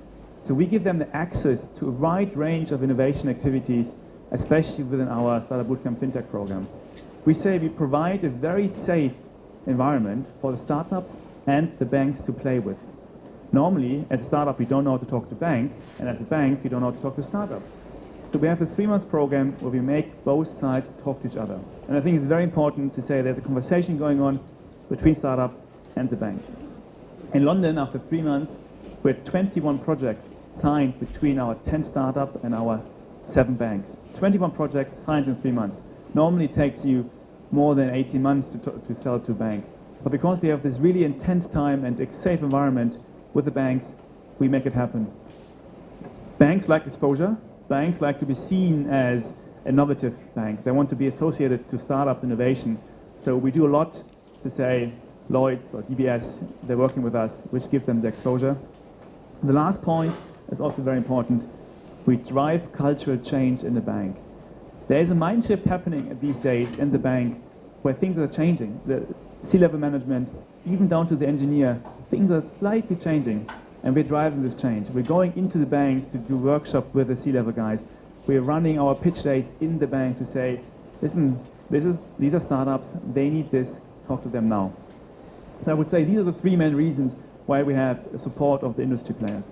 So we give them the access to a wide range of innovation activities, especially within our Startup Bootcamp FinTech program. We say we provide a very safe environment for the startups and the banks to play with. Normally, as a startup, we don't know how to talk to bank, and as a bank, we don't know how to talk to startups. So we have a 3-month program where we make both sides talk to each other. And I think it's very important to say there's a conversation going on between startup and the bank. In London, after 3 months, we had 21 projects signed between our 10 startup and our 7 banks. 21 projects signed in 3 months. Normally it takes you more than 18 months to sell to a bank. But because we have this really intense time and a safe environment with the banks, we make it happen. Banks like exposure. Banks like to be seen as an innovative bank. They want to be associated to startups innovation. So we do a lot to say Lloyds or DBS, they're working with us, which gives them the exposure. The last point is also very important. We drive cultural change in the bank. There is a mind shift happening these days in the bank where things are changing. The C-level management, even down to the engineer, things are slightly changing, and we're driving this change. We're going into the bank to do workshops with the C-level guys. We're running our pitch days in the bank to say, listen, these are startups, they need this, talk to them now. So I would say these are the 3 main reasons why we have the support of the industry players.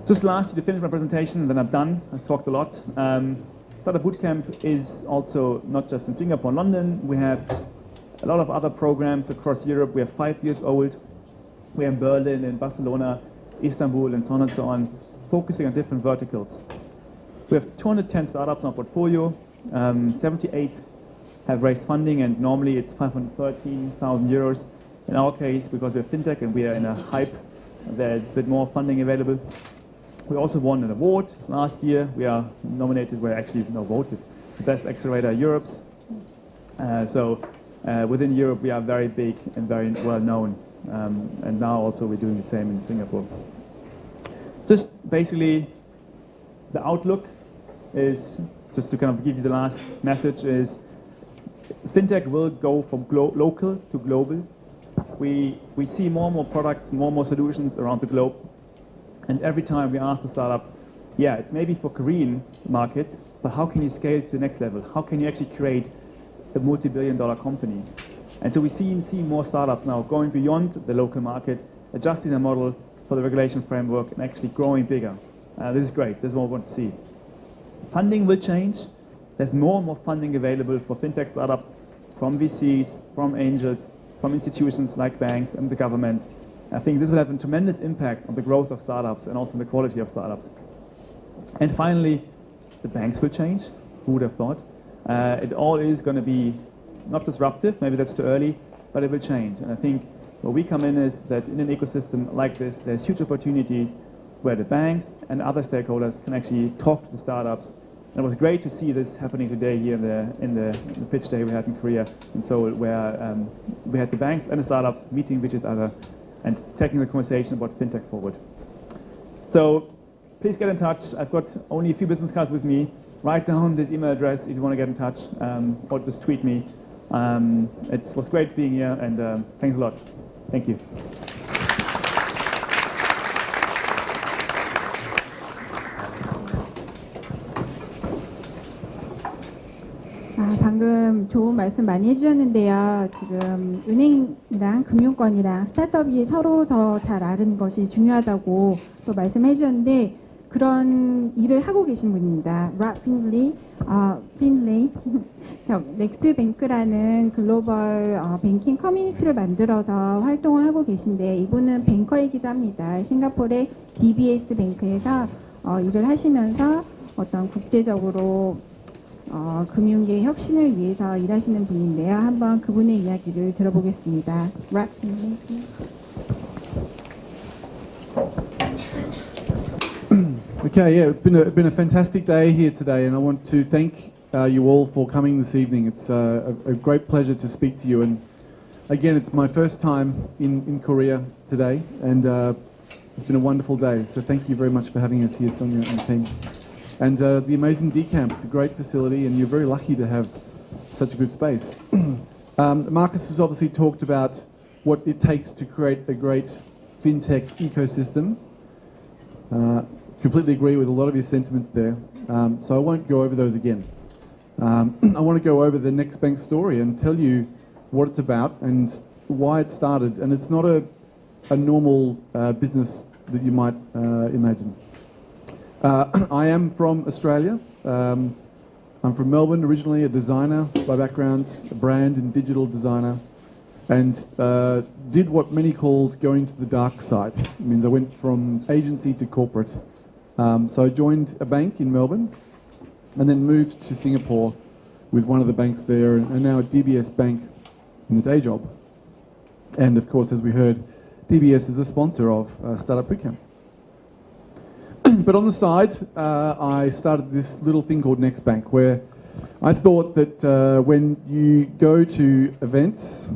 Just lastly, to finish my presentation, and then I'm done. I've talked a lot. Startup Bootcamp is also not just in Singapore and London. We have a lot of other programs across Europe. We are 5 years old. We're in Berlin, in Barcelona, Istanbul, and so on and so on, focusing on different verticals. We have 210 startups in our portfolio. 78 have raised funding, and normally it's 513,000 euros. In our case, because we're fintech and we are in a hype, there's a bit more funding available. We also won an award last year. We are nominated, we're actually voted, the Best Accelerator Europe's. Within Europe, we are very big and very well known. And now also we're doing the same in Singapore. Just basically, the outlook is, just to kind of give you the last message, is fintech will go from local to global. We see more and more products, more and more solutions around the globe. And every time we ask the startup, yeah, it's maybe for Korean market, but how can you scale it to the next level? How can you actually create a multi-billion-dollar company? And so we see more startups now going beyond the local market, adjusting their model for the regulation framework and actually growing bigger. This is great. This is what we want to see. Funding will change. There's more and more funding available for fintech startups from VCs, from angels, from institutions like banks and the government. I think this will have a tremendous impact on the growth of startups and also the quality of startups. And finally, the banks will change. Who would have thought? It all is going to be not disruptive, maybe that's too early, but it will change. And I think where we come in is that in an ecosystem like this, there's huge opportunities where the banks and other stakeholders can actually talk to the startups. And it was great to see this happening today here in the pitch day we had in Korea in Seoul, where we had the banks and the startups meeting with each other and taking the conversation about fintech forward. So please get in touch. I've got only a few business cards with me. Write down this email address if you want to get in touch, or just tweet me. It was great being here, and thanks a lot. Thank you. 방금 좋은 말씀 많이 해주셨는데요. 지금 은행이랑 금융권이랑 스타트업이 서로 더 잘 아는 것이 중요하다고 또 말씀해 주셨는데, 그런 일을 하고 계신 분입니다. 락 핀리, 넥스트뱅크라는 글로벌 뱅킹 커뮤니티를 만들어서 활동을 하고 계신데, 이분은 뱅커이기도 합니다. 싱가포르의 DBS 뱅크에서 일을 하시면서 어떤 국제적으로 금융계 혁신을 위해서 일하시는 분인데요. 한번 그분의 이야기를 들어보겠습니다. 락 핀리. Okay, yeah, it's been a fantastic day here today, and I want to thank you all for coming this evening. It's a great pleasure to speak to you, and again, it's my first time in Korea today, and it's been a wonderful day. So thank you very much for having us here, Sonia and team. And the amazing DCamp, it's a great facility, and you're very lucky to have such a good space. Marcus has obviously talked about what it takes to create a great fintech ecosystem. Completely agree with a lot of his sentiments there, so I won't go over those again. I want to go over the Next Bank story and tell you what it's about and why it started. And it's not a normal business that you might imagine. I am from Australia. I'm from Melbourne, originally a designer by background, a brand and digital designer, and did what many called going to the dark side. It means I went from agency to corporate. So I joined a bank in Melbourne and then moved to Singapore with one of the banks there, and now at DBS Bank in the day job. And of course, as we heard, DBS is a sponsor of Startup Bootcamp. But on the side, I started this little thing called Next Bank, where I thought that when you go to events,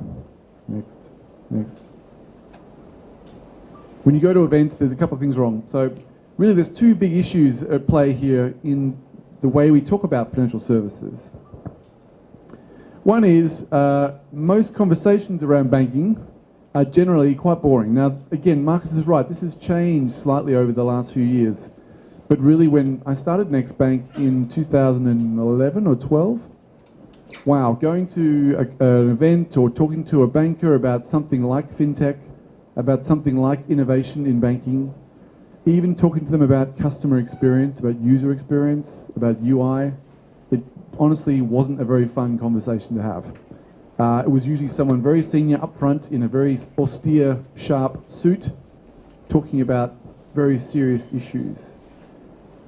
when you go to events, there's a couple of things wrong. So really, there's two big issues at play here in the way we talk about financial services. One is most conversations around banking are generally quite boring. Now, again, Marcus is right. This has changed slightly over the last few years. But really, when I started Next Bank in 2011 or 12, wow, going to an event or talking to a banker about something like fintech, about something like innovation in banking, even talking to them about customer experience, about user experience, about UI, it honestly wasn't a very fun conversation to have. It was usually someone very senior up front in a very austere, sharp suit, talking about very serious issues.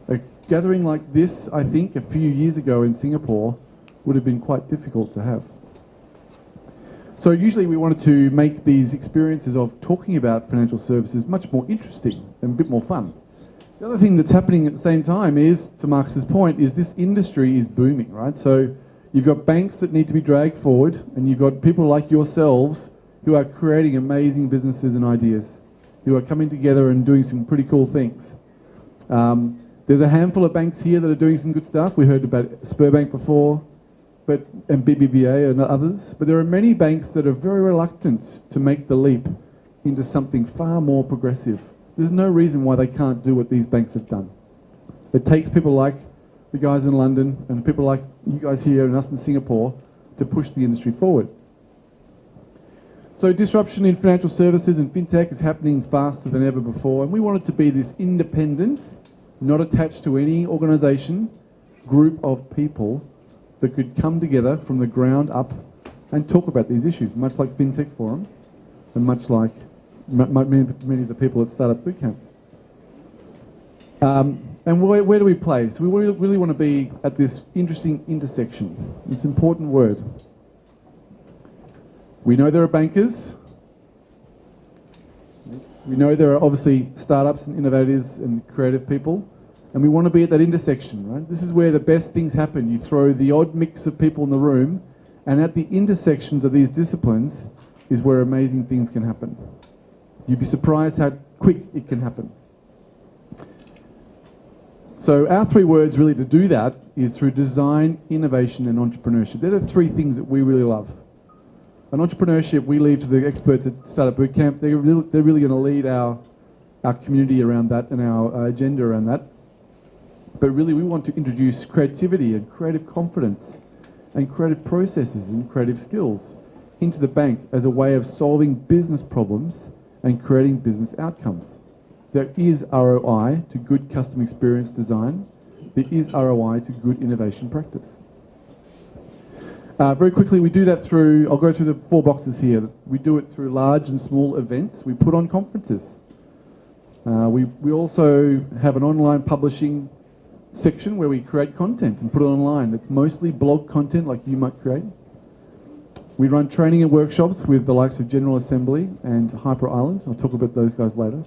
A gathering like this, I think, a few years ago in Singapore would have been quite difficult to have. So usually we wanted to make these experiences of talking about financial services much more interesting and a bit more fun. The other thing that's happening at the same time is, to Marcus's point, is this industry is booming, right? So you've got banks that need to be dragged forward, and you've got people like yourselves who are creating amazing businesses and ideas, who are coming together and doing some pretty cool things. There's a handful of banks here that are doing some good stuff. We heard about Spurbank before, and BBVA and others, but there are many banks that are very reluctant to make the leap into something far more progressive. There's no reason why they can't do what these banks have done. It takes people like the guys in London and people like you guys here and us in Singapore to push the industry forward. So disruption in financial services and fintech is happening faster than ever before, and we want it to be this independent, not attached to any organisation, group of people that could come together from the ground up and talk about these issues, much like Fintech Forum and much like many of the people at Startup Bootcamp. And where do we play? So we really want to be at this interesting intersection. It's an important word. We know there are bankers. We know there are obviously startups and innovators and creative people. And we want to be at that intersection, right? This is where the best things happen. You throw the odd mix of people in the room, and at the intersections of these disciplines is where amazing things can happen. You'd be surprised how quick it can happen. So our 3 words really to do that is through design, innovation and entrepreneurship. They're the 3 things that we really love. And entrepreneurship we leave to the experts at Startup Bootcamp. They're really going to lead our community around that and our agenda around that. But really we want to introduce creativity and creative confidence and creative processes and creative skills into the bank as a way of solving business problems and creating business outcomes. There is ROI to good customer experience design. There is ROI to good innovation practice. Very quickly, we do that through, I'll go through the 4 boxes here. We do it through large and small events. We put on conferences. We also have an online publishing section where we create content and put it online. It's mostly blog content like you might create. We run training and workshops with the likes of General Assembly and Hyper Island. I'll talk about those guys later.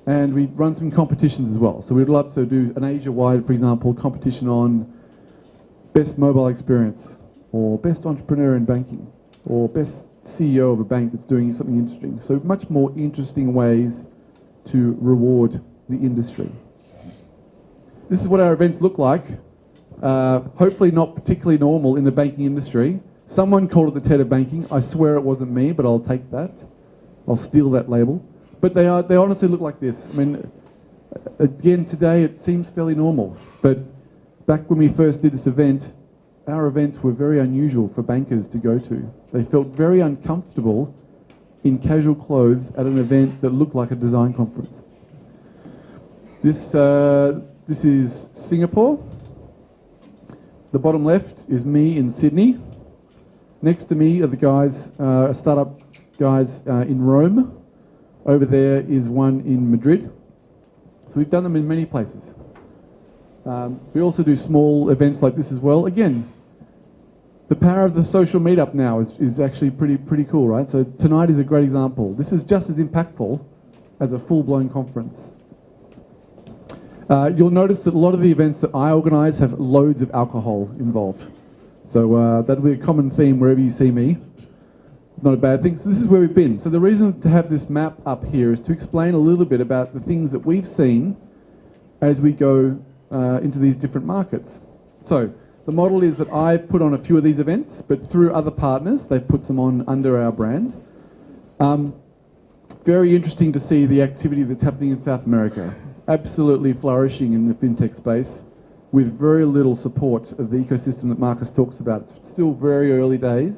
And we run some competitions as well. So we'd love to do an Asia-wide, for example, competition on best mobile experience, or best entrepreneur in banking, or best CEO of a bank that's doing something interesting. So much more interesting ways to reward the industry. This is what our events look like. Hopefully not particularly normal in the banking industry. Someone called it the TED of banking. I swear it wasn't me, but I'll take that. I'll steal that label. But they honestly look like this. I mean, again, today it seems fairly normal. But back when we first did this event, our events were very unusual for bankers to go to. They felt very uncomfortable in casual clothes at an event that looked like a design conference. This is Singapore. The bottom left is me in Sydney. Next to me are the guys, startup guys in Rome. Over there is one in Madrid. So we've done them in many places. We also do small events like this as well. Again, the power of the social meetup now is actually pretty cool, right? So tonight is a great example. This is just as impactful as a full-blown conference. You'll notice that a lot of the events that I organise have loads of alcohol involved. So that'll be a common theme wherever you see me. Not a bad thing. So this is where we've been. So the reason to have this map up here is to explain a little bit about the things that we've seen as we go into these different markets. So the model is that I put on a few of these events, but through other partners, they've put some on under our brand. Very interesting to see the activity that's happening in South America. Absolutely flourishing in the fintech space with very little support of the ecosystem that Marcus talks about. It's still very early days,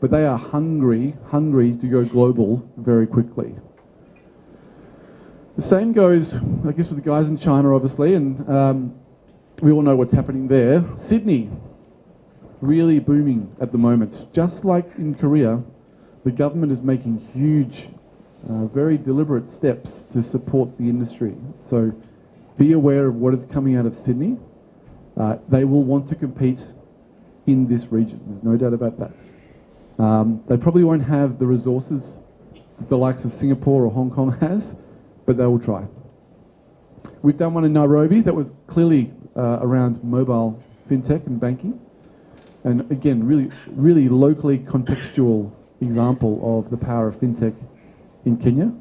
but they are hungry to go global very quickly. The same goes, I guess, with the guys in China, obviously, and we all know what's happening there. Sydney, really booming at the moment. Just like in Korea, the government is making huge, very deliberate steps to support the industry. So be aware of what is coming out of Sydney. They will want to compete in this region. There's no doubt about that. They probably won't have the resources the likes of Singapore or Hong Kong has, but they will try. We've done one in Nairobi that was clearly around mobile fintech and banking. And again, really locally contextual example of the power of fintech in Kenya.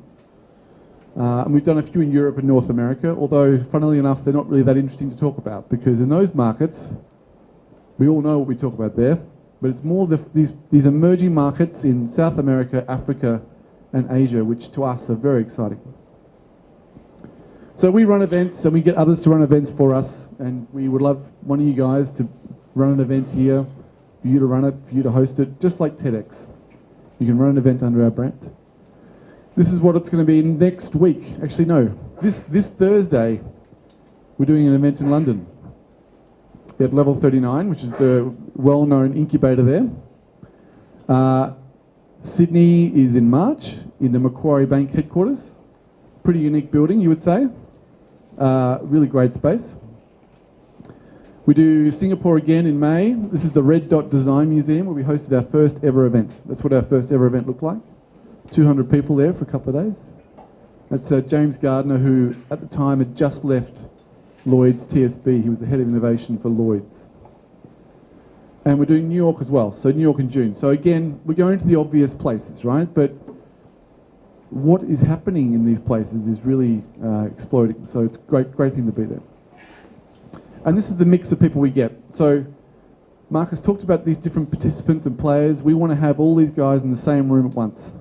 And we've done a few in Europe and North America, although funnily enough, they're not really that interesting to talk about because in those markets, we all know what we talk about there, but it's more these emerging markets in South America, Africa, and Asia, which to us are very exciting. So we run events and we get others to run events for us, and we would love one of you guys to run an event here, for you to run it, for you to host it, just like TEDx. You can run an event under our brand. This is what it's going to be next week. Actually, no, this Thursday, we're doing an event in London at Level 39, which is the well-known incubator there. Sydney is in March in the Macquarie Bank headquarters. Pretty unique building, you would say. Really great space. We do Singapore again in May. This is the Red Dot Design Museum where we hosted our first ever event. That's what our first ever event looked like. 200 people there for a couple of days. That's James Gardner, who at the time had just left Lloyd's TSB. He was the head of innovation for Lloyd's. And we're doing New York as well, so New York in June. So again, we're going to the obvious places, right? But what is happening in these places is really exploding. So it's a great thing to be there. And this is the mix of people we get. So Marcus talked about these different participants and players. We want to have all these guys in the same room at once.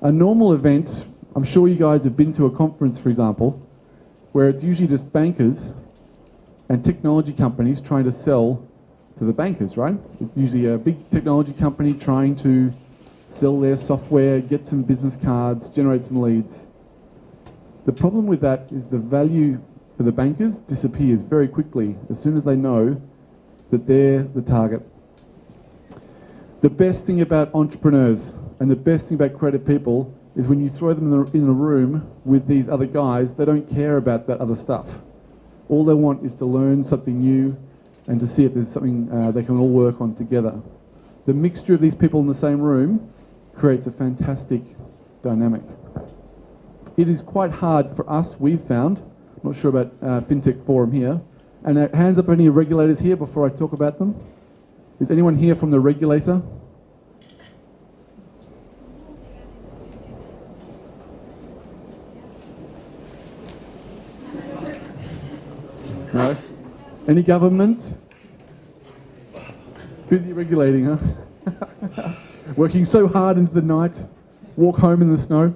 A normal event, I'm sure you guys have been to a conference, for example, where it's usually just bankers and technology companies trying to sell to the bankers, right? It's usually a big technology company trying to sell their software, get some business cards, generate some leads. The problem with that is the value for the bankers disappears very quickly as soon as they know that they're the target. The best thing about entrepreneurs and the best thing about creative people is when you throw them in a room with these other guys, they don't care about that other stuff. All they want is to learn something new and to see if there's something they can all work on together. The mixture of these people in the same room creates a fantastic dynamic. It is quite hard for us, we've found, I'm not sure about FinTech Forum here, and hands up any regulators here before I talk about them. Is anyone here from the regulator? No? Any government? Busy regulating, huh? Working so hard into the night, walk home in the snow.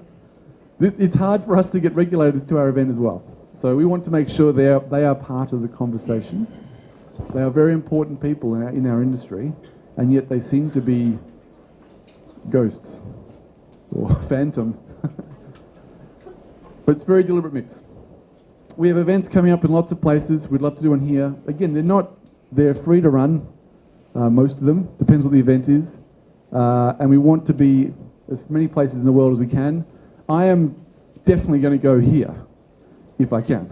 It's hard for us to get regulators to our event as well. So we want to make sure they are part of the conversation. They are very important people in our industry, and yet they seem to be ghosts or phantoms. But it's a very deliberate mix. We have events coming up in lots of places. We'd love to do one here. Again, they're free to run, most of them. Depends what the event is. And we want to be as many places in the world as we can. I am definitely going to go here, if I can,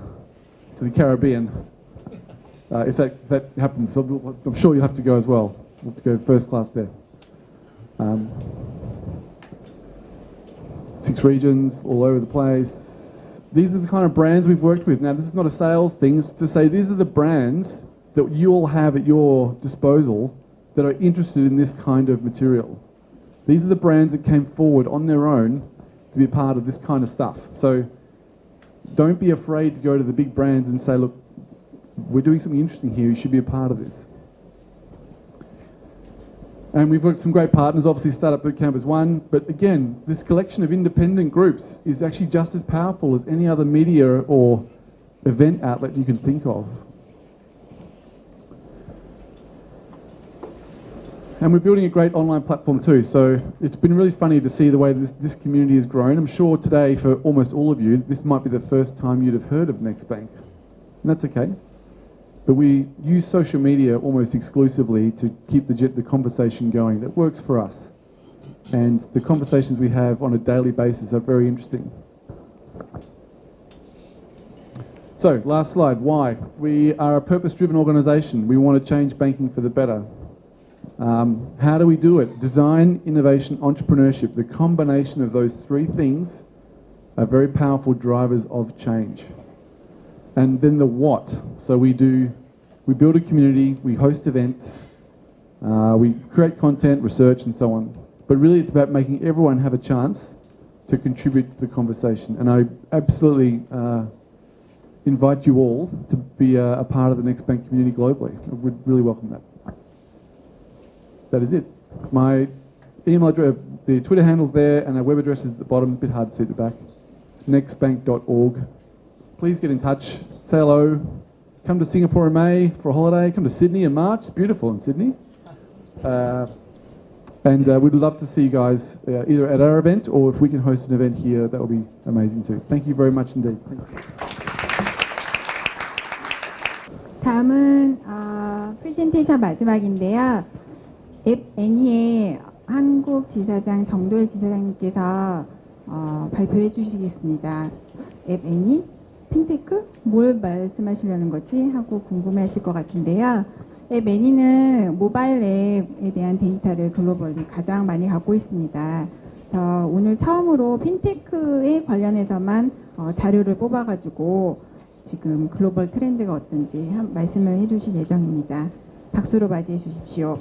to the Caribbean. If that happens, so I'm sure you'll have to go as well. We'll have to go first class there. 6 regions, all over the place. These are the kind of brands we've worked with. Now, this is not a sales thing. It's to say these are the brands that you all have at your disposal that are interested in this kind of material. These are the brands that came forward on their own to be a part of this kind of stuff. So don't be afraid to go to the big brands and say, look, we're doing something interesting here. You should be a part of this. And we've got some great partners. Obviously, Startup Bootcamp is one. But again, this collection of independent groups is actually just as powerful as any other media or event outlet you can think of. And we're building a great online platform too. So it's been really funny to see the way this community has grown. I'm sure today, for almost all of you, this might be the first time you'd have heard of NextBank. And that's okay. But we use social media almost exclusively to keep the conversation going. That works for us. And the conversations we have on a daily basis are very interesting. So, last slide. Why? We are a purpose-driven organisation. We want to change banking for the better. How do we do it? Design, innovation, entrepreneurship. The combination of those 3 things are very powerful drivers of change. And then the what. So we build a community, we host events, we create content, research, and so on. But really it's about making everyone have a chance to contribute to the conversation. And I absolutely invite you all to be a part of the NextBank community globally. I would really welcome that. That is it. My email address, the Twitter handle's there, and our web address is at the bottom, a bit hard to see at the back. nextbank.org. please get in touch. Say hello. Come to Singapore in May for a holiday. Come to Sydney in March. It's beautiful in Sydney. And we'd love to see you guys either at our event or if we can host an event here, that would be amazing too. Thank you very much indeed. Thank you. 다음은 프레젠테이션 마지막인데요. 앱 애니의 한국 지사장 정도일 지사장님께서 발표해 주시겠습니다. 앱 애니? 핀테크? 뭘 말씀하시려는 거지? 하고 궁금해하실 것 같은데요. 앱 애니는 모바일 앱에 대한 데이터를 글로벌리 가장 많이 갖고 있습니다. 그래서 오늘 처음으로 핀테크에 관련해서만 자료를 뽑아가지고 지금 글로벌 트렌드가 어떤지 말씀을 해주실 예정입니다. 박수로 맞이해 주십시오.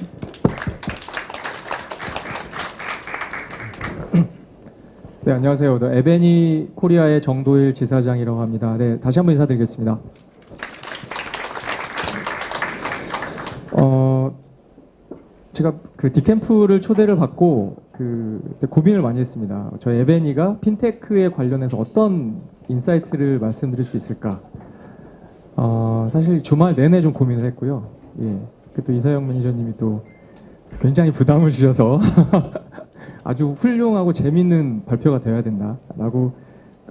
네, 안녕하세요. 에베니 코리아의 정도일 지사장이라고 합니다. 네, 다시 한번 인사드리겠습니다. 제가 그 디캠프를 초대를 받고 고민을 많이 했습니다. 저희 에베니가 핀테크에 관련해서 어떤 인사이트를 말씀드릴 수 있을까? 사실 주말 내내 좀 고민을 했고요. 예, 또 이사영 매니저님이 또 굉장히 부담을 주셔서 아주 훌륭하고 재밌는 발표가 되어야 된다라고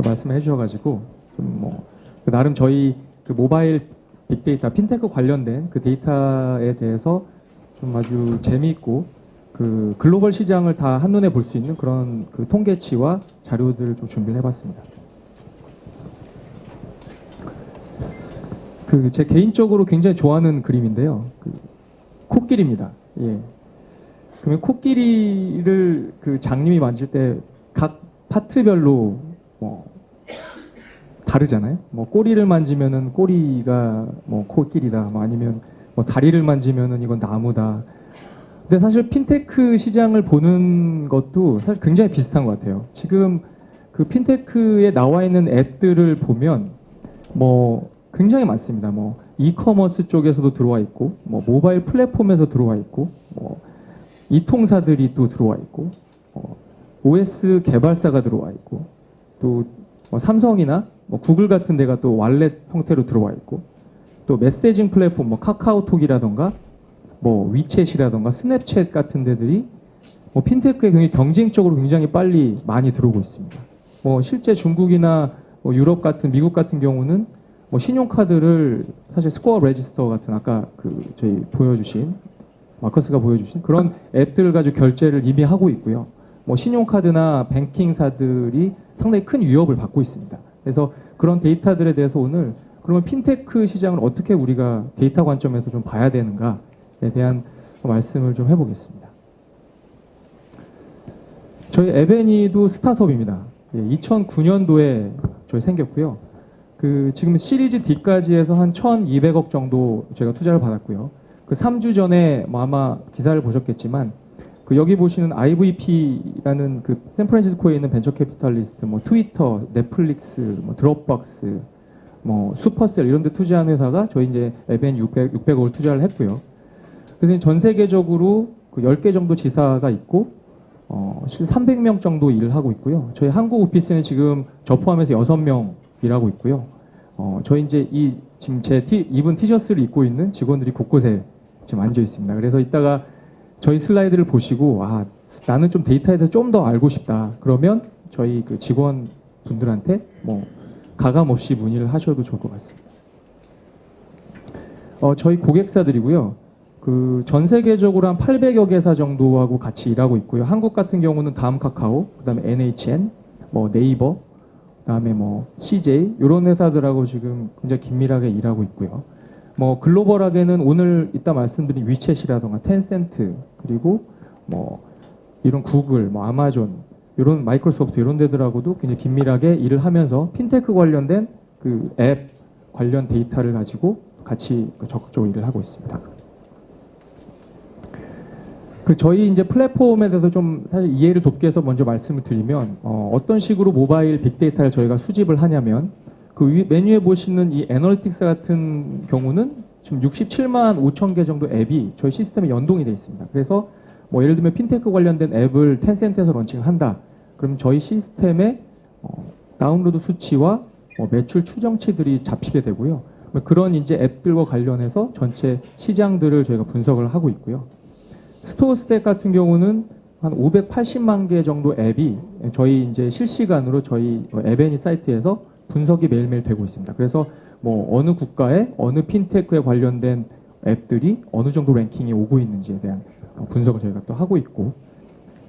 말씀을 해주셔가지고 좀 나름 저희 모바일 빅데이터 핀테크 관련된 그 데이터에 대해서 좀 아주 재미있고 글로벌 시장을 다 한눈에 볼 수 있는 그런 통계치와 자료들을 좀 준비를 해봤습니다. 제 개인적으로 굉장히 좋아하는 그림인데요. 코끼리입니다. 예. 그러면 코끼리를 장님이 만질 때 각 파트별로 다르잖아요. 꼬리를 만지면은 꼬리가 코끼리다. 아니면 다리를 만지면은 이건 나무다. 근데 사실 핀테크 시장을 보는 것도 사실 굉장히 비슷한 것 같아요. 지금 핀테크에 나와 있는 앱들을 보면 굉장히 많습니다. 이커머스 쪽에서도 들어와 있고, 모바일 플랫폼에서 들어와 있고, 이통사들이 또 들어와 있고, OS 개발사가 들어와 있고, 또 삼성이나 구글 같은 데가 또 왈렛 형태로 들어와 있고, 또 메시징 플랫폼 카카오톡이라던가 위챗이라던가 스냅챗 같은 데들이 핀테크에 굉장히 경쟁적으로 굉장히 빨리 많이 들어오고 있습니다. 실제 중국이나 유럽 같은 미국 같은 경우는 신용카드를 사실 스코어 레지스터 같은 아까 저희 보여주신 마커스가 보여주신 그런 앱들을 가지고 결제를 이미 하고 있고요. 신용카드나 뱅킹사들이 상당히 큰 위협을 받고 있습니다. 그래서 그런 데이터들에 대해서 오늘 그러면 핀테크 시장을 어떻게 우리가 데이터 관점에서 좀 봐야 되는가에 대한 말씀을 좀 해보겠습니다. 저희 에베니도 스타트업입니다. 2009년도에 저희 생겼고요. 지금 시리즈 D까지 해서 한 1,200억 정도 저희가 투자를 받았고요. 3주 전에 아마 기사를 보셨겠지만 여기 보시는 IVP라는 샌프란시스코에 있는 벤처 캐피탈리스트, 트위터, 넷플릭스, 드롭박스, 슈퍼셀 이런 데 투자한 회사가 저희 이제 에벤 600억을 투자를 했고요. 그래서 전 세계적으로 10개 정도 지사가 있고 300명 정도 일을 하고 있고요. 저희 한국 오피스는 지금 저 포함해서 6명 일하고 있고요. 저희 이제 지금 제 입은 티셔츠를 입고 있는 직원들이 곳곳에 지금 앉아 있습니다. 그래서 이따가 저희 슬라이드를 보시고 나는 좀 데이터에 대해서 좀 더 알고 싶다. 그러면 저희 직원분들한테 가감 없이 문의를 하셔도 좋을 것 같습니다. 저희 고객사들이고요. 전 세계적으로 한 800여 개사 정도하고 같이 일하고 있고요. 한국 같은 경우는 다음 카카오, 그다음에 NHN, 네이버, 그다음에 CJ 이런 회사들하고 지금 굉장히 긴밀하게 일하고 있고요. 글로벌하게는 오늘 이따 말씀드린 위챗이라던가 텐센트 그리고 이런 구글, 아마존 이런 마이크로소프트 이런 데들하고도 굉장히 긴밀하게 일을 하면서 핀테크 관련된 앱 관련 데이터를 가지고 같이 적극적으로 일을 하고 있습니다. 저희 이제 플랫폼에 대해서 좀 사실 이해를 돕기 위해서 먼저 말씀을 드리면 어떤 식으로 모바일 빅데이터를 저희가 수집을 하냐면 메뉴에 보시는 이 애널리틱스 같은 경우는 지금 67만 5천 개 정도 앱이 저희 시스템에 연동이 되어 있습니다. 그래서 예를 들면 핀테크 관련된 앱을 텐센트에서 런칭한다. 그럼 저희 시스템의 다운로드 수치와 매출 추정치들이 잡히게 되고요. 그런 이제 앱들과 관련해서 전체 시장들을 저희가 분석을 하고 있고요. 스토어 스택 같은 경우는 한 580만 개 정도 앱이 저희 이제 실시간으로 저희 에베니 사이트에서 분석이 매일매일 되고 있습니다. 그래서 뭐 어느 국가의 어느 핀테크에 관련된 앱들이 어느 정도 랭킹이 오고 있는지에 대한 분석을 저희가 또 하고 있고,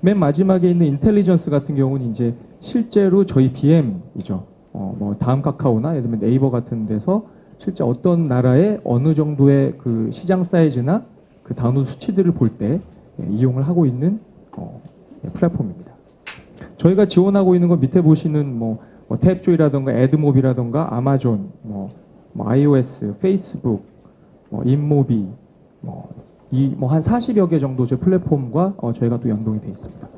맨 마지막에 있는 인텔리전스 같은 경우는 이제 실제로 저희 BM이죠. 뭐 다음 카카오나 예를 들면 네이버 같은 데서 실제 어떤 나라의 어느 정도의 그 시장 사이즈나 그 다운로드 수치들을 볼 때 이용을 하고 있는 플랫폼입니다. 저희가 지원하고 있는 건 밑에 보시는 뭐 탭조이라든가 애드모비라든가 아마존, 뭐 iOS, 페이스북, 인모비, 한 40여 개 정도 제 플랫폼과 저희가 또 연동이 되어 있습니다.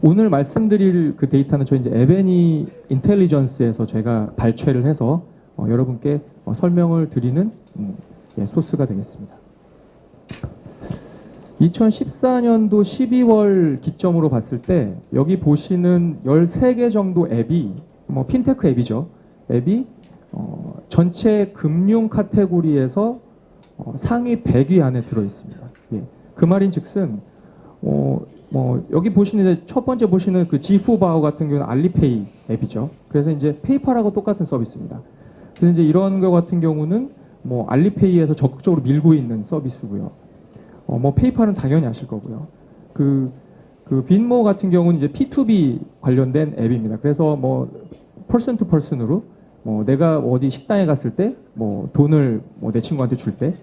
오늘 말씀드릴 그 데이터는 저희 이제 에베니 인텔리전스에서 제가 발췌를 해서 여러분께 설명을 드리는 소스가 되겠습니다. 2014년도 12월 기점으로 봤을 때 여기 보시는 13개 정도 앱이 핀테크 앱이죠. 앱이 전체 금융 카테고리에서 상위 100위 안에 들어 있습니다. 예. 그 말인즉슨 여기 보시는 첫 번째 보시는 그 지푸바오 같은 경우는 알리페이 앱이죠. 그래서 이제 페이팔하고 똑같은 서비스입니다. 그래서 이제 이런 거 같은 경우는 뭐 알리페이에서 적극적으로 밀고 있는 서비스고요. 페이팔은 당연히 아실 거고요. 그 빈모 같은 경우는 이제 P2B 관련된 앱입니다. 그래서 뭐 퍼슨 투 퍼슨으로 내가 어디 식당에 갔을 때 돈을 내 친구한테 줄 때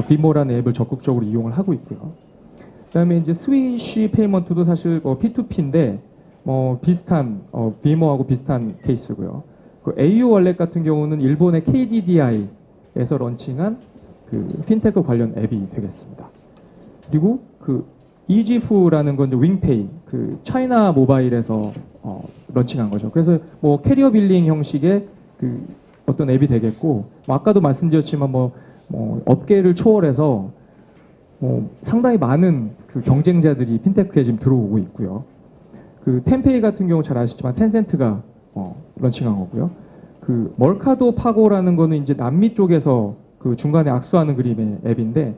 빈모라는 앱을 적극적으로 이용을 하고 있고요. 그다음에 이제 스위시 페이먼트도 사실 P2P인데 비슷한 빈모하고 비슷한 케이스고요. 그 AU 월렛 같은 경우는 일본의 KDDI에서 런칭한 그 핀테크 관련 앱이 되겠습니다. 그리고 그 이지푸라는 건 이제 윙페이, 그 차이나 모바일에서 런칭한 거죠. 그래서 캐리어 빌링 형식의 그 어떤 앱이 되겠고, 아까도 말씀드렸지만 업계를 초월해서 상당히 많은 그 경쟁자들이 핀테크에 지금 들어오고 있고요. 그 텐페이 같은 경우 잘 아시지만 텐센트가 런칭한 거고요. 그 멀카도 파고라는 거는 이제 남미 쪽에서 그 중간에 악수하는 그림의 앱인데,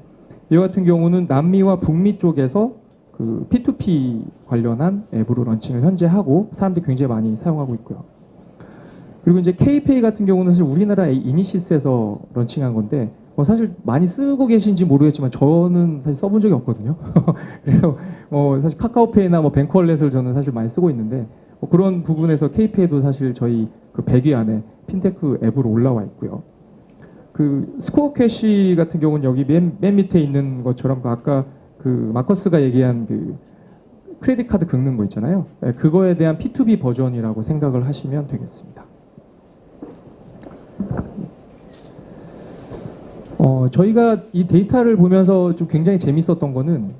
이 같은 경우는 남미와 북미 쪽에서 그 P2P 관련한 앱으로 런칭을 현재 하고 사람들이 굉장히 많이 사용하고 있고요. 그리고 이제 K페이 같은 경우는 사실 우리나라 이니시스에서 런칭한 건데 사실 많이 쓰고 계신지 모르겠지만 저는 사실 써본 적이 없거든요. 그래서 사실 카카오페이나 뱅크월렛을 저는 사실 많이 쓰고 있는데 그런 부분에서 K페이도 사실 저희 그 100위 안에 핀테크 앱으로 올라와 있고요. 그 스코어 캐시 같은 경우는 여기 맨 밑에 있는 것처럼 아까 그 마커스가 얘기한 그 크레딧 카드 긁는 거 있잖아요. 그거에 대한 P2B 버전이라고 생각을 하시면 되겠습니다. 저희가 이 데이터를 보면서 좀 굉장히 재밌었던 거는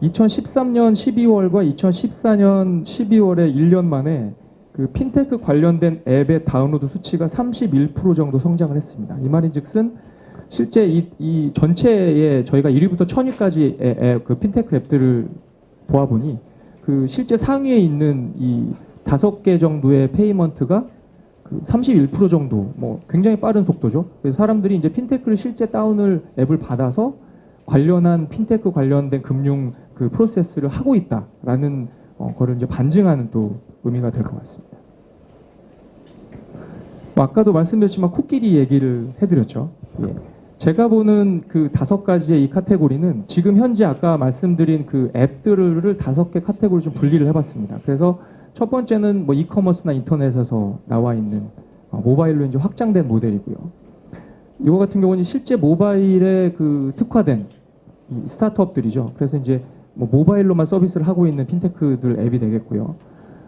2013년 12월과 2014년 12월에 1년 만에 그 핀테크 관련된 앱의 다운로드 수치가 31% 정도 성장을 했습니다. 이 말인즉슨 실제 이 전체에 저희가 1위부터 1000위까지의 그 핀테크 앱들을 보아보니 그 실제 상위에 있는 이 5개 정도의 페이먼트가 그 31% 정도, 굉장히 빠른 속도죠. 그래서 사람들이 이제 핀테크를 실제 앱을 받아서 관련한 핀테크 관련된 금융 그 프로세스를 하고 있다라는 거를 이제 반증하는 또 의미가 될 것 같습니다. 아까도 말씀드렸지만 코끼리 얘기를 해드렸죠. 예. 제가 보는 그 5가지의 이 카테고리는 지금 현재 아까 말씀드린 그 앱들을 5개 카테고리 좀 분리를 해봤습니다. 그래서 첫 번째는 이커머스나 인터넷에서 나와 있는 모바일로 이제 확장된 모델이고요. 이거 같은 경우는 실제 모바일에 그 특화된 이 스타트업들이죠. 그래서 이제 모바일로만 서비스를 하고 있는 핀테크들 앱이 되겠고요.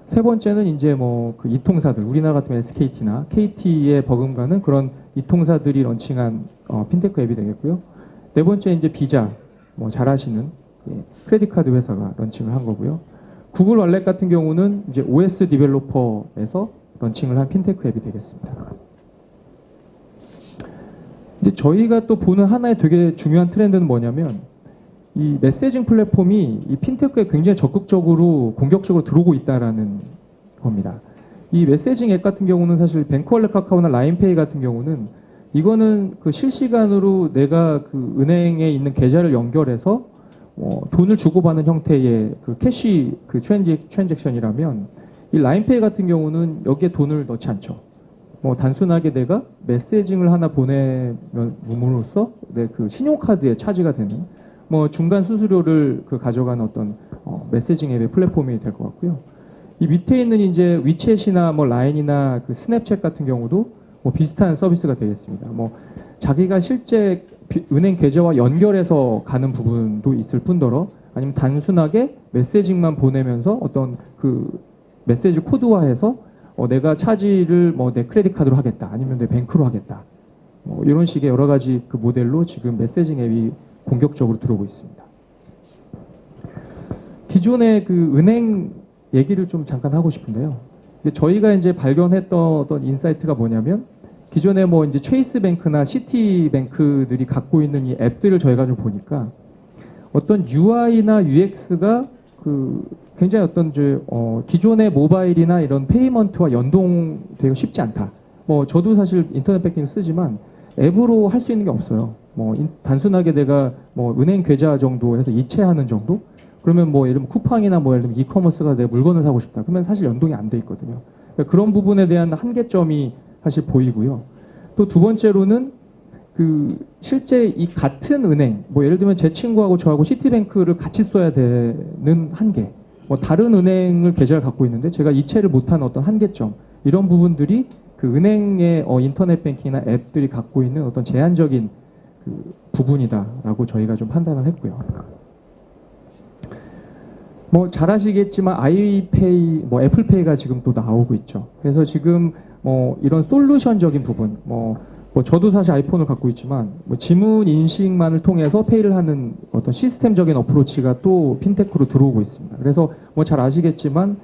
세 번째는 이제 그 이통사들, 우리나라 같으면 SKT나 KT에 버금가는 그런 이통사들이 런칭한 핀테크 앱이 되겠고요. 네 번째 이제 비자, 잘 아시는 크레딧 카드 회사가 런칭을 한 거고요. 구글 월렛 같은 경우는 이제 OS 디벨로퍼에서 런칭을 한 핀테크 앱이 되겠습니다. 이제 저희가 또 보는 하나의 되게 중요한 트렌드는 뭐냐면 이 메시징 플랫폼이 이 핀테크에 굉장히 적극적으로 공격적으로 들어오고 있다라는 겁니다. 이 메시징 앱 같은 경우는 사실 뱅크월렛 카카오나 라인페이 같은 경우는 이거는 그 실시간으로 내가 그 은행에 있는 계좌를 연결해서 돈을 주고받는 형태의 그 캐시 그 트랜잭션이라면 이 라인페이 같은 경우는 여기에 돈을 넣지 않죠. 단순하게 내가 메시징을 하나 보냄으로써 내 그 신용카드에 차지가 되는 중간 수수료를 그 가져가는 어떤 메시징 앱의 플랫폼이 될 것 같고요. 이 밑에 있는 이제 위챗이나 라인이나 그 스냅챗 같은 경우도 비슷한 서비스가 되겠습니다. 자기가 실제 은행 계좌와 연결해서 가는 부분도 있을 뿐더러 아니면 단순하게 메시징만 보내면서 어떤 그 메시지 코드화해서 내가 차지를 내 크레딧 카드로 하겠다 아니면 내 뱅크로 하겠다 이런 식의 여러 가지 그 모델로 지금 메시징 앱이 공격적으로 들어오고 있습니다. 기존의 그 은행 얘기를 좀 잠깐 하고 싶은데요. 저희가 이제 발견했던 어떤 인사이트가 뭐냐면 기존에 이제 체이스 뱅크나 시티 뱅크들이 갖고 있는 이 앱들을 저희가 좀 보니까 어떤 UI나 UX가 그 굉장히 어떤 기존의 모바일이나 이런 페이먼트와 연동되기가 쉽지 않다. 저도 사실 인터넷 뱅킹 쓰지만 앱으로 할 수 있는 게 없어요. 단순하게 내가 은행 계좌 정도 해서 이체하는 정도? 그러면 예를 들면 쿠팡이나 예를 들면 이커머스가 내 물건을 사고 싶다. 그러면 사실 연동이 안 돼 있거든요. 그러니까 그런 부분에 대한 한계점이 사실 보이고요. 또 두 번째로는 그 실제 이 같은 은행, 예를 들면 제 친구하고 저하고 시티뱅크를 같이 써야 되는 한계, 다른 은행을 계좌를 갖고 있는데 제가 이체를 못하는 어떤 한계점, 이런 부분들이 그 은행의 인터넷 뱅킹이나 앱들이 갖고 있는 어떤 제한적인 그 부분이다라고 저희가 좀 판단을 했고요. 잘 아시겠지만 아이페이, 애플페이가 지금 또 나오고 있죠. 그래서 지금 이런 솔루션적인 부분, 저도 사실 아이폰을 갖고 있지만 지문 인식만을 통해서 페이를 하는 어떤 시스템적인 어프로치가 또 핀테크로 들어오고 있습니다. 그래서 잘 아시겠지만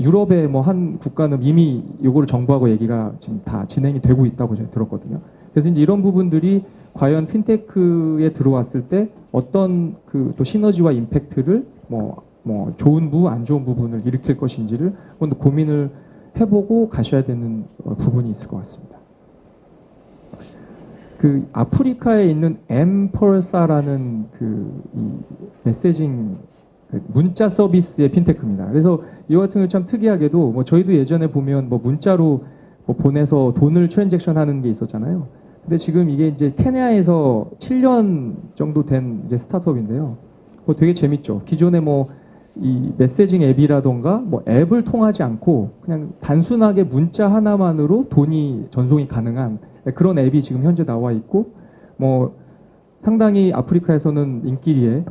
유럽의 한 국가는 이미 이거를 정부하고 얘기가 지금 다 진행이 되고 있다고 제가 들었거든요. 그래서 이제 이런 부분들이 과연 핀테크에 들어왔을 때 어떤 그 또 시너지와 임팩트를 좋은 안 좋은 부분을 일으킬 것인지를 한번 더 고민을 해보고 가셔야 되는 부분이 있을 것 같습니다. 그 아프리카에 있는 엠펄사라는 이 메시징 문자 서비스의 핀테크입니다. 그래서 이와 같은 경우 참 특이하게도 저희도 예전에 보면 문자로 보내서 돈을 트랜잭션 하는 게 있었잖아요. 근데 지금 이게 이제 케냐에서 7년 정도 된 이제 스타트업인데요. 되게 재밌죠. 기존에 이 메시징 앱이라던가 앱을 통하지 않고 그냥 단순하게 문자 하나만으로 돈이 전송이 가능한 그런 앱이 지금 현재 나와 있고 상당히 아프리카에서는 인기리에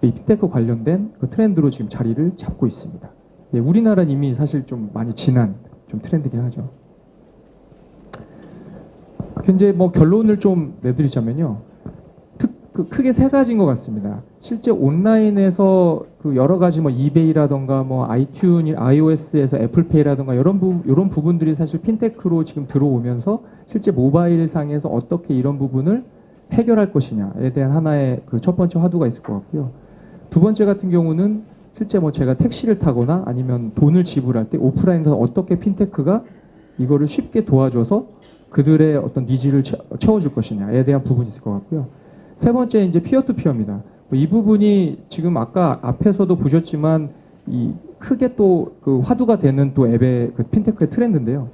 이 핀테크 관련된 그 트렌드로 지금 자리를 잡고 있습니다. 예, 우리나라는 이미 사실 좀 많이 지난 좀 트렌드긴 하죠. 현재 결론을 좀 내드리자면요. 크게 세 가지인 것 같습니다. 실제 온라인에서 그 여러 가지 이베이라던가 아이튠, iOS에서 애플페이라던가 이런 부분들이 사실 핀테크로 지금 들어오면서 실제 모바일 상에서 어떻게 이런 부분을 해결할 것이냐에 대한 하나의 그 첫 번째 화두가 있을 것 같고요. 두 번째 같은 경우는 실제 제가 택시를 타거나 아니면 돈을 지불할 때 오프라인에서 어떻게 핀테크가 이거를 쉽게 도와줘서 그들의 어떤 니즈를 채워줄 것이냐에 대한 부분이 있을 것 같고요. 세 번째 이제 피어투피어입니다. 이 부분이 지금 아까 앞에서도 보셨지만 이 크게 또 그 화두가 되는 또 앱의 그 핀테크의 트렌드인데요.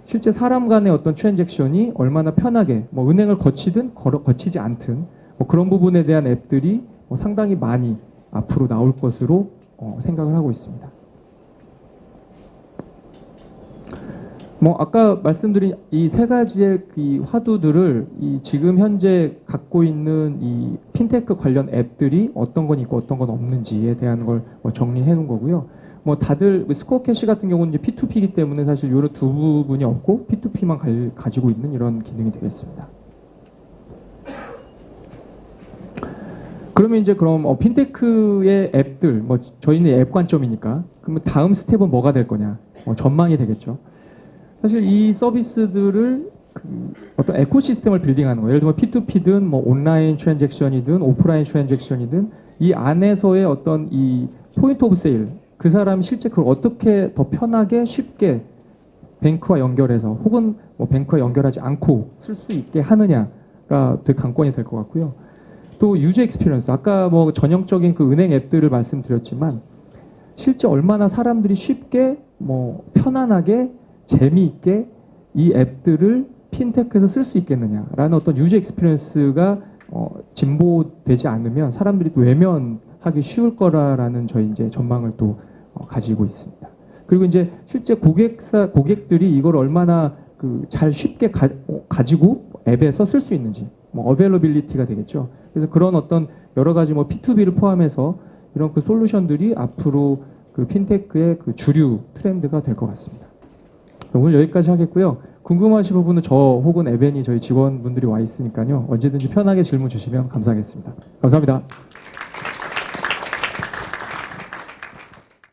실제 사람 간의 어떤 트랜잭션이 얼마나 편하게 은행을 거치든 거치지 않든 그런 부분에 대한 앱들이 상당히 많이 앞으로 나올 것으로 생각을 하고 있습니다. 아까 말씀드린 이 세 가지의 이 화두들을 이 지금 현재 갖고 있는 이 핀테크 관련 앱들이 어떤 건 있고 어떤 건 없는지에 대한 걸 정리해 놓은 거고요. 다들 스코어 캐시 같은 경우는 이제 P2P이기 때문에 사실 이런 두 부분이 없고 P2P만 가지고 있는 이런 기능이 되겠습니다. 그러면 이제 핀테크의 앱들, 저희는 앱 관점이니까 그러면 다음 스텝은 뭐가 될 거냐? 전망이 되겠죠. 사실 이 서비스들을 어떤 에코시스템을 빌딩하는 거예요. 예를 들면 P2P든 온라인 트랜잭션이든 오프라인 트랜잭션이든 이 안에서의 어떤 이 포인트 오브 세일, 그 사람이 실제 그걸 어떻게 더 편하게 쉽게 뱅크와 연결해서 혹은 뭐 뱅크와 연결하지 않고 쓸 수 있게 하느냐가 되게 관건이 될 것 같고요. 또 유저 익스피리언스, 아까 뭐 전형적인 그 은행 앱들을 말씀드렸지만 실제 얼마나 사람들이 쉽게 뭐 편안하게 재미있게 이 앱들을 핀테크에서 쓸 수 있겠느냐라는 어떤 유저 익스피리언스가 진보되지 않으면 사람들이 또 외면하기 쉬울 거라라는 저희 이제 전망을 또 가지고 있습니다. 그리고 이제 실제 고객들이 이걸 얼마나 그 잘 쉽게 가지고 앱에서 쓸 수 있는지, 뭐 어베일러빌리티가 되겠죠. 그래서 그런 어떤 여러 가지 뭐 P2B를 포함해서 이런 그 솔루션들이 앞으로 그 핀테크의 그 주류 트렌드가 될 것 같습니다. 오늘 여기까지 하겠고요. 궁금하신 부분은 저 혹은 에벤이 저희 직원분들이 와 있으니까요. 언제든지 편하게 질문 주시면 감사하겠습니다. 감사합니다.